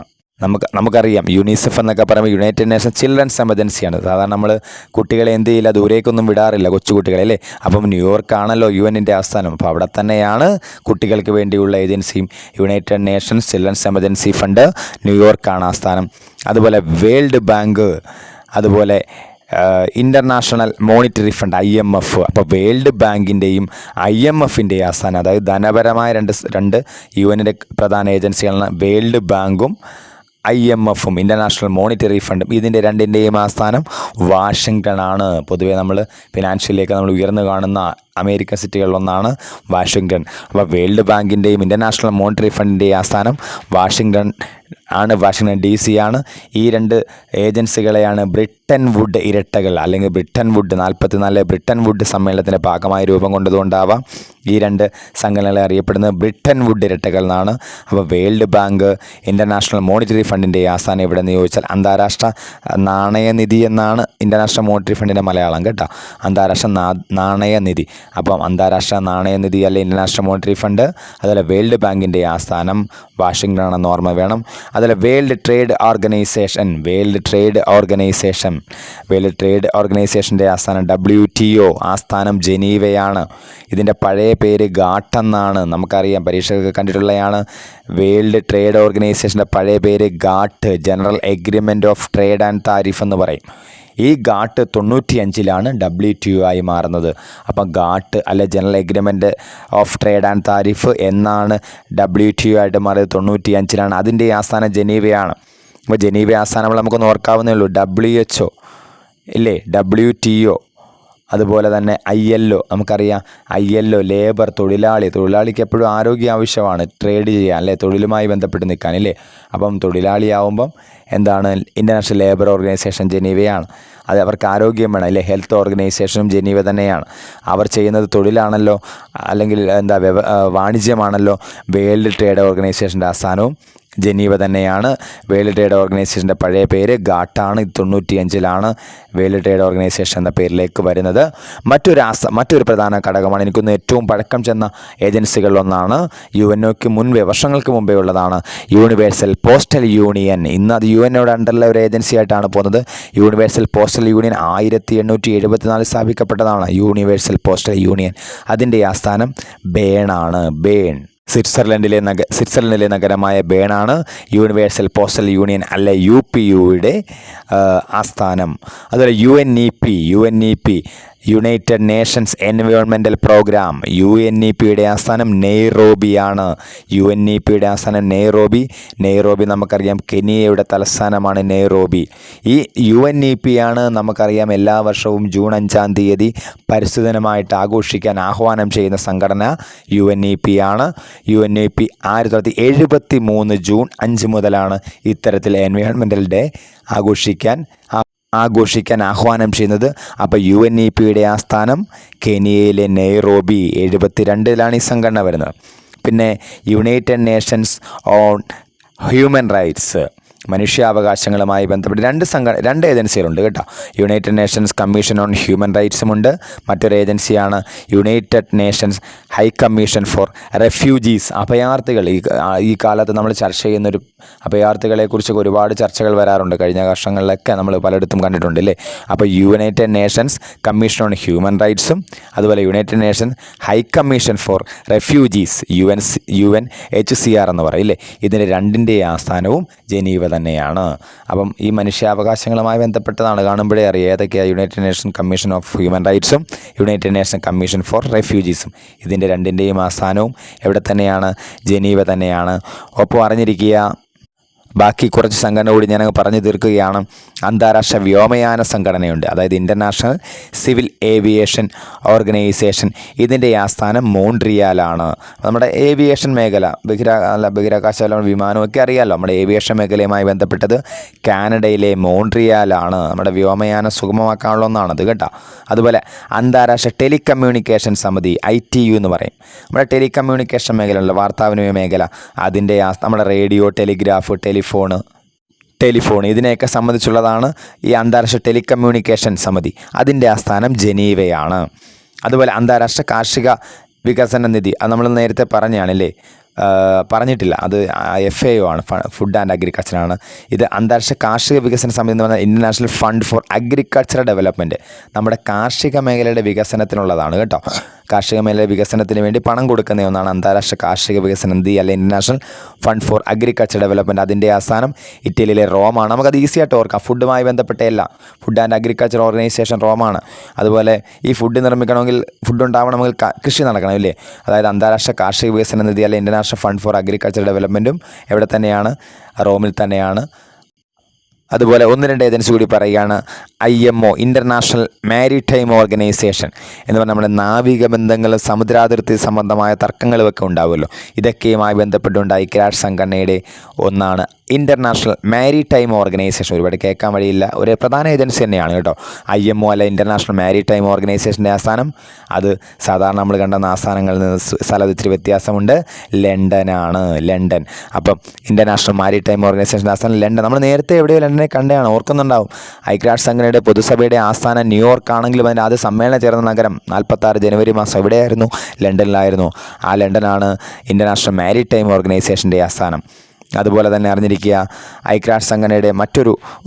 നമുക്കറിയാം യുണിസെഫ് എന്നൊക്കെ പറയുമ്പോൾ യുണൈറ്റഡ് നേഷൻസ് ചിൽഡ്രൻസ് എമർജൻസിയാണ്. സാധാരണ നമ്മൾ കുട്ടികളെ എന്ത് ചെയ്യില്ല, ദൂരേക്കൊന്നും വിടാറില്ല, കൊച്ചുകുട്ടികളെ അല്ലേ. അപ്പം ന്യൂയോർക്കാണല്ലോ UN ആസ്ഥാനം. അപ്പോൾ അവിടെ തന്നെയാണ് കുട്ടികൾക്ക് വേണ്ടിയുള്ള ഏജൻസിയും. United Nations Children's Emergency Fund ന്യൂയോർക്കാണ് ആസ്ഥാനം. അതുപോലെ വേൾഡ് ബാങ്ക്, അതുപോലെ ഇൻ്റർനാഷണൽ മോണിറ്ററി ഫണ്ട് IMF. അപ്പോൾ വേൾഡ് ബാങ്കിൻ്റെയും IMFൻ്റെയും ആസ്ഥാനം, അതായത് ധനപരമായ രണ്ട് UN പ്രധാന ഏജൻസികളാണ് വേൾഡ് ബാങ്കും IMFും ഇൻ്റർനാഷണൽ മോണിറ്ററി ഫണ്ടും. ഇതിൻ്റെ രണ്ടിൻ്റെയും ആസ്ഥാനം വാഷിങ്ടൺ. പൊതുവേ നമ്മൾ ഫിനാൻഷ്യലിയൊക്കെ നമ്മൾ ഉയർന്നു കാണുന്ന അമേരിക്കൻ സിറ്റികളിലൊന്നാണ് വാഷിങ്ടൺ. അപ്പോൾ വേൾഡ് ബാങ്കിൻ്റെയും ഇൻ്റർനാഷണൽ മോണിറ്ററി ഫണ്ടിൻ്റെയും ആസ്ഥാനം വാഷിങ്ടൺ DC ആണ്. ഈ രണ്ട് ഏജൻസികളെയാണ് ബ്രിട്ടൻ വുഡ് ഇരട്ടകൾ അല്ലെങ്കിൽ ബ്രിട്ടൻ വുഡ് 44 ബ്രിട്ടൻ വുഡ് സമ്മേളനത്തിൻ്റെ ഭാഗമായി രൂപം കൊണ്ടതുകൊണ്ടാവാം ഈ രണ്ട് സംഘടനകളെ അറിയപ്പെടുന്നത് ബ്രിട്ടൻ വുഡ് ഇരട്ടകൾ എന്നാണ്. അപ്പോൾ വേൾഡ് ബാങ്ക് ഇൻ്റർനാഷണൽ മോണിറ്ററി ഫണ്ടിൻ്റെ ആസ്ഥാനം എവിടെ നിന്ന് ചോദിച്ചാൽ അന്താരാഷ്ട്ര നാണയനിധി എന്നാണ് ഇൻ്റർനാഷണൽ മോണിറ്ററി ഫണ്ടിൻ്റെ മലയാളം കേട്ടോ. അന്താരാഷ്ട്ര നാണയനിധി. അപ്പം അന്താരാഷ്ട്ര നാണയനിധി അല്ലെ ഇൻ്റർനാഷണൽ മോണിറ്ററി ഫണ്ട്, അതുപോലെ വേൾഡ് ബാങ്കിൻ്റെ ആസ്ഥാനം വാഷിംഗ്ടൺ ആണെന്ന് ഓർമ്മ വേണം. അതുപോലെ വേൾഡ് ട്രേഡ് ഓർഗനൈസേഷൻ്റെ ആസ്ഥാനം WTO, ആസ്ഥാനം ജനീവയാണ്. ഇതിൻ്റെ പഴയ പേര് ഗാട്ട് എന്നാണ്. നമുക്കറിയാം, പരീക്ഷകൾക്ക് കണ്ടിട്ടുള്ളതാണ്. വേൾഡ് ട്രേഡ് ഓർഗനൈസേഷൻ്റെ പഴയ പേര് GATT, general agreement of trade and tariff എന്ന് പറയും. ഈ ഗാട്ട് 95-ലാണ് WTO ആയി മാറുന്നത്. അപ്പം ഗാട്ട് അല്ലെ general agreement of trade and tariff എന്നാണ് WTO ആയിട്ട് മാറിയത് 95-ലാണ്. അതിൻ്റെ ആസ്ഥാനം ജനീവയാണ്. അപ്പോൾ ജനീവ ആസ്ഥാനങ്ങൾ നമുക്കൊന്ന് ഓർക്കാവുന്നേ ഉള്ളൂ. WHO ഇല്ലേ, WTO, അതുപോലെ തന്നെ ILO. നമുക്കറിയാം ILO ലേബർ, തൊഴിലാളിക്ക് എപ്പോഴും ആരോഗ്യം ആവശ്യമാണ് ട്രേഡ് ചെയ്യാൻ അല്ലേ, തൊഴിലുമായി ബന്ധപ്പെട്ട് നിൽക്കാൻ ഇല്ലേ. അപ്പം തൊഴിലാളിയാവുമ്പം എന്താണ്, ഇൻ്റർനാഷണൽ ലേബർ ഓർഗനൈസേഷൻ ജനീവയാണ്. അത് അവർക്ക് ആരോഗ്യം വേണം അല്ലേ. ഹെൽത്ത് ഓർഗനൈസേഷനും ജനീവ തന്നെയാണ്. അവർ ചെയ്യുന്നത് തൊഴിലാണല്ലോ, അല്ലെങ്കിൽ വാണിജ്യമാണല്ലോ. വേൾഡ് ട്രേഡ് ഓർഗനൈസേഷൻ്റെ ആസ്ഥാനവും ജനീവ തന്നെയാണ്. വേൾഡ് ട്രേഡ് ഓർഗനൈസേഷൻ്റെ പഴയ പേര് ഗാട്ടാണ്. 95-ലാണ് വേൾഡ് ട്രേഡ് ഓർഗനൈസേഷൻ എന്ന പേരിലേക്ക് വരുന്നത്. മറ്റൊരു പ്രധാന ഘടകമാണ്, എനിക്കൊന്ന് ഏറ്റവും പഴക്കം ചെന്ന ഏജൻസികളിലൊന്നാണ്. UNOയ്ക്ക് വർഷങ്ങൾക്ക് മുമ്പേ ഉള്ളതാണ് യൂണിവേഴ്സൽ പോസ്റ്റൽ യൂണിയൻ. ഇന്ന് അത് UNOയുടെ അണ്ടറിലെ ഒരു ഏജൻസി ആയിട്ടാണ് പോകുന്നത്. യൂണിവേഴ്സൽ പോസ്റ്റൽ യൂണിയൻ 1874 സ്ഥാപിക്കപ്പെട്ടതാണ്. Universal Postal Union. അതിൻ്റെ ആസ്ഥാനം ബേണാണ്. സ്വിറ്റ്സർലൻഡിലെ നഗരമായ ബേണാണ് യൂണിവേഴ്സൽ പോസ്റ്റൽ യൂണിയൻ അല്ലെ UPUയുടെ ആസ്ഥാനം. അതുപോലെ UNEP United Nations environmental programme, UNEPയുടെ ആസ്ഥാനം നെയ്റോബിയാണ്. നെയ്റോബി നമുക്കറിയാം കെനിയയുടെ തലസ്ഥാനമാണ് നെയ്റോബി. ഈ UNEPയാണ് നമുക്കറിയാം എല്ലാ വർഷവും ജൂൺ 5-ാം തീയതി പരിസ്ഥിതിദിനമായിട്ട് ആഘോഷിക്കാൻ ആഹ്വാനം ചെയ്യുന്ന സംഘടന UNEPയാണ്. UNEP 1973 ജൂൺ 5 മുതലാണ് ഇത്തരത്തിൽ എൻവയോൺമെൻറ്റൽ ഡേ ആഘോഷിക്കാൻ ആഹ്വാനം ചെയ്യുന്നത്. അപ്പോൾ UNEPയുടെ ആസ്ഥാനം കെനിയയിലെ നെയ്റോബി. 72-ലാണ് ഈ സംഘടന വരുന്നത്. പിന്നെ United Nations on Human Rights, മനുഷ്യാവകാശങ്ങളുമായി ബന്ധപ്പെട്ട് രണ്ട് ഏജൻസികളുണ്ട് കേട്ടോ. United Nations Commission on Human റൈറ്റ്സുമുണ്ട്. മറ്റൊരു ഏജൻസിയാണ് United Nations High Commission for Refugees, അഭയാർത്ഥികൾ. ഈ കാലത്ത് നമ്മൾ ചർച്ച ചെയ്യുന്നൊരു അഭയാർത്ഥികളെക്കുറിച്ച് ഒരുപാട് ചർച്ചകൾ വരാറുണ്ട്. കഴിഞ്ഞ വർഷങ്ങളിലൊക്കെ നമ്മൾ പലയിടത്തും കണ്ടിട്ടുണ്ട് അല്ലേ. അപ്പോൾ United Nations Commission on Human റൈറ്റ്സും അതുപോലെ United Nations High Commission for Refugees, UNHCR എന്ന് പറയില്ലേ. ഇതിൻ്റെ രണ്ടിൻ്റെ ആസ്ഥാനവും ജനീവ തന്നെയാണ്. അപ്പം ഈ മനുഷ്യാവകാശങ്ങളുമായി ബന്ധപ്പെട്ടതാണ്. കാണുമ്പോഴേ അറിയാം ഏതൊക്കെയാണ് United Nation Commission of Human റൈറ്റ്സും യുണൈറ്റഡ് നേഷൻ കമ്മീഷൻ ഫോർ റെഫ്യൂജീസും. ഇതിൻ്റെ രണ്ടിൻ്റെയും ആസ്ഥാനവും എവിടെ തന്നെയാണ്? ജനീവ തന്നെയാണ്. ഒപ്പം അറിഞ്ഞിരിക്കുക, ബാക്കി കുറച്ച് സംഘടന കൂടി ഞാൻ പറഞ്ഞു തീർക്കുകയാണ്. അന്താരാഷ്ട്ര വ്യോമയാന സംഘടനയുണ്ട്, അതായത് ഇൻ്റർനാഷണൽ സിവിൽ ഏവിയേഷൻ ഓർഗനൈസേഷൻ. ഇതിൻ്റെ ആസ്ഥാനം മോൺട്രിയാലാണ്. നമ്മുടെ ഏവിയേഷൻ മേഖല, ബഹിരാകാശ വിമാനമൊക്കെ അറിയാമല്ലോ. നമ്മുടെ ഏവിയേഷൻ മേഖലയുമായി ബന്ധപ്പെട്ടത് കാനഡയിലെ മോൺട്രിയാലാണ്. നമ്മുടെ വ്യോമയാനം സുഗമമാക്കാനുള്ള ഒന്നാണത് കേട്ടോ. അതുപോലെ അന്താരാഷ്ട്ര ടെലികമ്മ്യൂണിക്കേഷൻ സമിതി, ITU എന്ന് പറയും. നമ്മുടെ ടെലികമ്മ്യൂണിക്കേഷൻ മേഖലയുള്ള വാർത്താവിനിമയ മേഖല, അതിൻ്റെ നമ്മുടെ റേഡിയോ, ടെലിഗ്രാഫ്, ടെലിഫോൺ ഇതിനെയൊക്കെ സംബന്ധിച്ചുള്ളതാണ് ഈ അന്താരാഷ്ട്ര ടെലികമ്മ്യൂണിക്കേഷൻ സമിതി. അതിൻ്റെ ആസ്ഥാനം ജനീവയാണ്. അതുപോലെ അന്താരാഷ്ട്ര കാർഷിക വികസന നിധി, അത് നമ്മൾ നേരത്തെ പറഞ്ഞാണല്ലേ, പറഞ്ഞിട്ടില്ല, അത് FAO ആണ്, ഫുഡ് ആൻഡ് അഗ്രികൾച്ചറാണ്. ഇത് അന്താരാഷ്ട്ര കാർഷിക വികസന സമിതി എന്ന് പറഞ്ഞാൽ international fund for agricultural development, നമ്മുടെ കാർഷിക മേഖലയുടെ വികസനത്തിനുള്ളതാണ് കേട്ടോ. കാർഷിക മേഖല വികസനത്തിന് വേണ്ടി പണം കൊടുക്കുന്ന ഒന്നാണ് അന്താരാഷ്ട്ര കാർഷിക വികസന നിധി അല്ലെ international fund four agriculture development. അതിൻ്റെ ആസ്ഥാനം ഇറ്റലിയിലെ റോമാണ്. നമുക്കത് ഈസിയായിട്ട് ഓർക്കാം. ഫുഡുമായി ബന്ധപ്പെട്ട എല്ലാം, ഫുഡ് ആൻഡ് അഗ്രികൾച്ചർ ഓർഗനൈസേഷൻ റോമാണ്. അതുപോലെ ഈ ഫുഡ് നിർമ്മിക്കണമെങ്കിൽ, ഫുഡ് ഉണ്ടാവണമെങ്കിൽ കൃഷി നടക്കണം ഇല്ലേ. അതായത് അന്താരാഷ്ട്ര കാർഷിക വികസന നിധി അല്ലെ ഇൻ്റർനാഷണൽ ഫണ്ട് ഫോർ അഗ്രികൾച്ചർ ഡെവലപ്മെൻറ്റും എവിടെ തന്നെയാണ്? റോമിൽ തന്നെയാണ്. അതുപോലെ 1-2 ഏജൻസി കൂടി പറയുകയാണ്. IMO, ഇൻ്റർനാഷണൽ മാരിടൈം ഓർഗനൈസേഷൻ എന്ന് പറഞ്ഞാൽ നമ്മുടെ നാവിക ബന്ധങ്ങൾ, സമുദ്രാതിർത്തി സംബന്ധമായ തർക്കങ്ങളുമൊക്കെ ഉണ്ടാവുമല്ലോ. ഇതൊക്കെയുമായി ബന്ധപ്പെട്ടുകൊണ്ട് ഐക്യരാഷ്ട്ര സംഘടനയുടെ ഒന്നാണ് ഇൻ്റർനാഷണൽ മാരിടൈം ഓർഗനൈസേഷൻ, ഒരുപാട് കേൾക്കാൻ വഴിയില്ല, ഒരു പ്രധാന ഏജൻസി തന്നെയാണ് കേട്ടോ. IMO അല്ല, ഇൻ്റർനാഷണൽ മാരിടൈം ഓർഗനൈസേഷൻ്റെ ആസ്ഥാനം അത് സാധാരണ നമ്മൾ കണ്ടെന്ന ആസ്ഥാനങ്ങളിൽ നിന്ന് സ്ഥലം ഇത്തിരി വ്യത്യാസമുണ്ട്, ലണ്ടനാണ്, ലണ്ടൻ. അപ്പം ഇൻ്റർനാഷണൽ മാരിടൈം ഓർഗനൈസേഷൻ്റെ ആസ്ഥാനം ലണ്ടൻ. നമ്മൾ നേരത്തെ എവിടെയോ ലണ്ടനെ കണ്ടതാണ്, ഓർക്കുന്നുണ്ടാവും. ഐക്യരാഷ്ട്രസംഘടനയുടെ പൊതുസഭയുടെ ആസ്ഥാനം ന്യൂയോർക്ക് ആണെങ്കിലും അതിൻ്റെ ആദ്യ സമ്മേളനം ചേർന്ന നഗരം 46 ജനുവരി മാസം എവിടെയായിരുന്നു? ലണ്ടനിലായിരുന്നു. ആ ലണ്ടനാണ് ഇൻ്റർനാഷണൽ മാരിടൈം ഓർഗനൈസേഷൻ്റെ ആസ്ഥാനം. അതുപോലെ തന്നെ അറിഞ്ഞിരിക്കുക, ഐക്യരാഷ്ട്ര സംഘടനയുടെ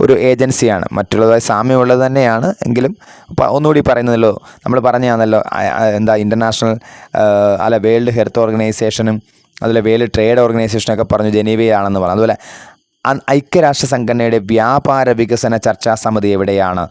ഒരു ഏജൻസിയാണ്, മറ്റുള്ളതായി സാമ്യമുള്ളത് തന്നെയാണ് എങ്കിലും ഒന്നുകൂടി പറയുന്നതല്ലോ, നമ്മൾ പറഞ്ഞാണല്ലോ ഇൻ്റർനാഷണൽ അല്ല വേൾഡ് ഹെൽത്ത് ഓർഗനൈസേഷനും അതുപോലെ വേൾഡ് ട്രേഡ് ഓർഗനൈസേഷനൊക്കെ പറഞ്ഞു ജനീവയാണെന്ന് പറഞ്ഞു. അതുപോലെ ഐക്യരാഷ്ട്ര സംഘടനയുടെ വ്യാപാര വികസന ചർച്ചാ സമിതി എവിടെയാണ്?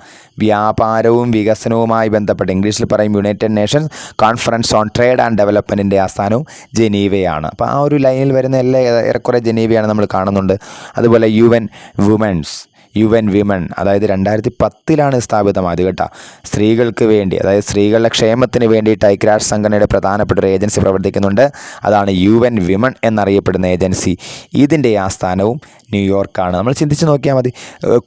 വ്യാപാരവും വികസനവുമായി ബന്ധപ്പെട്ട് ഇംഗ്ലീഷിൽ പറയും United Nations Conference on Trade and ഡെവലപ്മെൻറ്റിൻ്റെ ആസ്ഥാനവും ജനീവയാണ്. അപ്പോൾ ആ ഒരു ലൈനിൽ വരുന്ന എല്ലാ ഏറെക്കുറെ ജനീവയാണ് നമ്മൾ കാണുന്നുണ്ട്. അതുപോലെ UN വിമൺ, അതായത് 2010 സ്ഥാപിതമായത് കേട്ടോ. സ്ത്രീകൾക്ക് വേണ്ടി, അതായത് സ്ത്രീകളുടെ ക്ഷേമത്തിന് വേണ്ടിയിട്ട് ഐക്യരാഷ്ട്ര സംഘടനയുടെ പ്രധാനപ്പെട്ട ഒരു ഏജൻസി പ്രവർത്തിക്കുന്നുണ്ട്. അതാണ് UN വിമൺ എന്നറിയപ്പെടുന്ന ഏജൻസി. ഇതിൻ്റെ ആസ്ഥാനവും ന്യൂയോർക്കാണ്. നമ്മൾ ചിന്തിച്ച് നോക്കിയാൽ മതി,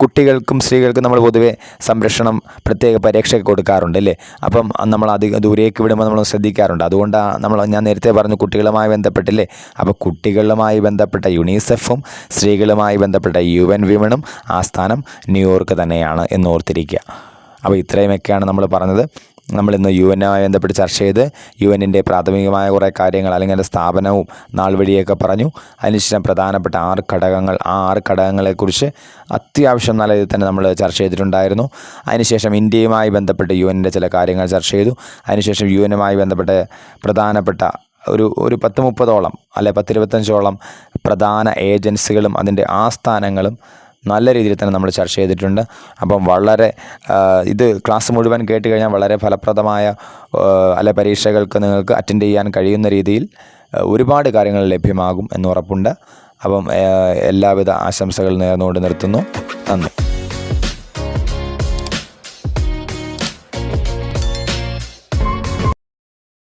കുട്ടികൾക്കും സ്ത്രീകൾക്കും നമ്മൾ പൊതുവേ സംരക്ഷണം പ്രത്യേക പരീക്ഷയൊക്കെ കൊടുക്കാറുണ്ട് അല്ലേ? അപ്പം നമ്മൾ അധികം ദൂരേക്ക് വിടുമ്പോൾ നമ്മൾ ശ്രദ്ധിക്കാറുണ്ട്. അതുകൊണ്ടാണ് ഞാൻ നേരത്തെ പറഞ്ഞു കുട്ടികളുമായി ബന്ധപ്പെട്ടില്ലേ. അപ്പോൾ കുട്ടികളുമായി ബന്ധപ്പെട്ട യുണിസെഫും സ്ത്രീകളുമായി ബന്ധപ്പെട്ട UN വിമണും ആസ്ഥാനം ന്യൂയോർക്ക് തന്നെയാണ് എന്ന് ഓർത്തിരിക്കുക. അപ്പോൾ ഇത്രയുമൊക്കെയാണ് നമ്മൾ പറഞ്ഞത്. നമ്മളിന്ന് UN-മായി ബന്ധപ്പെട്ട് ചർച്ച ചെയ്ത് UN-ൻ്റെ പ്രാഥമികമായ കുറേ കാര്യങ്ങൾ അല്ലെങ്കിൽ അതിൻ്റെ സ്ഥാപനവും നാൾ വഴിയൊക്കെ പറഞ്ഞു. അതിനുശേഷം പ്രധാനപ്പെട്ട 6 ഘടകങ്ങൾ, ആ 6 ഘടകങ്ങളെക്കുറിച്ച് അത്യാവശ്യം നല്ല രീതിയിൽ തന്നെ നമ്മൾ ചർച്ച ചെയ്തിട്ടുണ്ടായിരുന്നു. അതിനുശേഷം ഇന്ത്യയുമായി ബന്ധപ്പെട്ട് UN-ൻ്റെ ചില കാര്യങ്ങൾ ചർച്ച ചെയ്തു. അതിനുശേഷം UN-മായി ബന്ധപ്പെട്ട പ്രധാനപ്പെട്ട ഒരു 10-30ഓളം അല്ലെ 10-25ഓളം പ്രധാന ഏജൻസികളും അതിൻ്റെ ആസ്ഥാനങ്ങളും നല്ല രീതിയിൽ തന്നെ നമ്മൾ ചർച്ച ചെയ്തിട്ടുണ്ട്. അപ്പം വളരെ ഇത് ക്ലാസ് മുഴുവൻ കേട്ട് കഴിഞ്ഞാൽ വളരെ ഫലപ്രദമായ അല്ലെ പരീക്ഷകൾക്ക് നിങ്ങൾക്ക് അറ്റൻഡ് ചെയ്യാൻ കഴിയുന്ന രീതിയിൽ ഒരുപാട് കാര്യങ്ങൾ ലഭ്യമാകും എന്ന് ഉറപ്പുണ്ട്. അപ്പം എല്ലാവിധ ആശംസകൾ നേർന്നുകൊണ്ട് നിർത്തുന്നു. നന്ദി.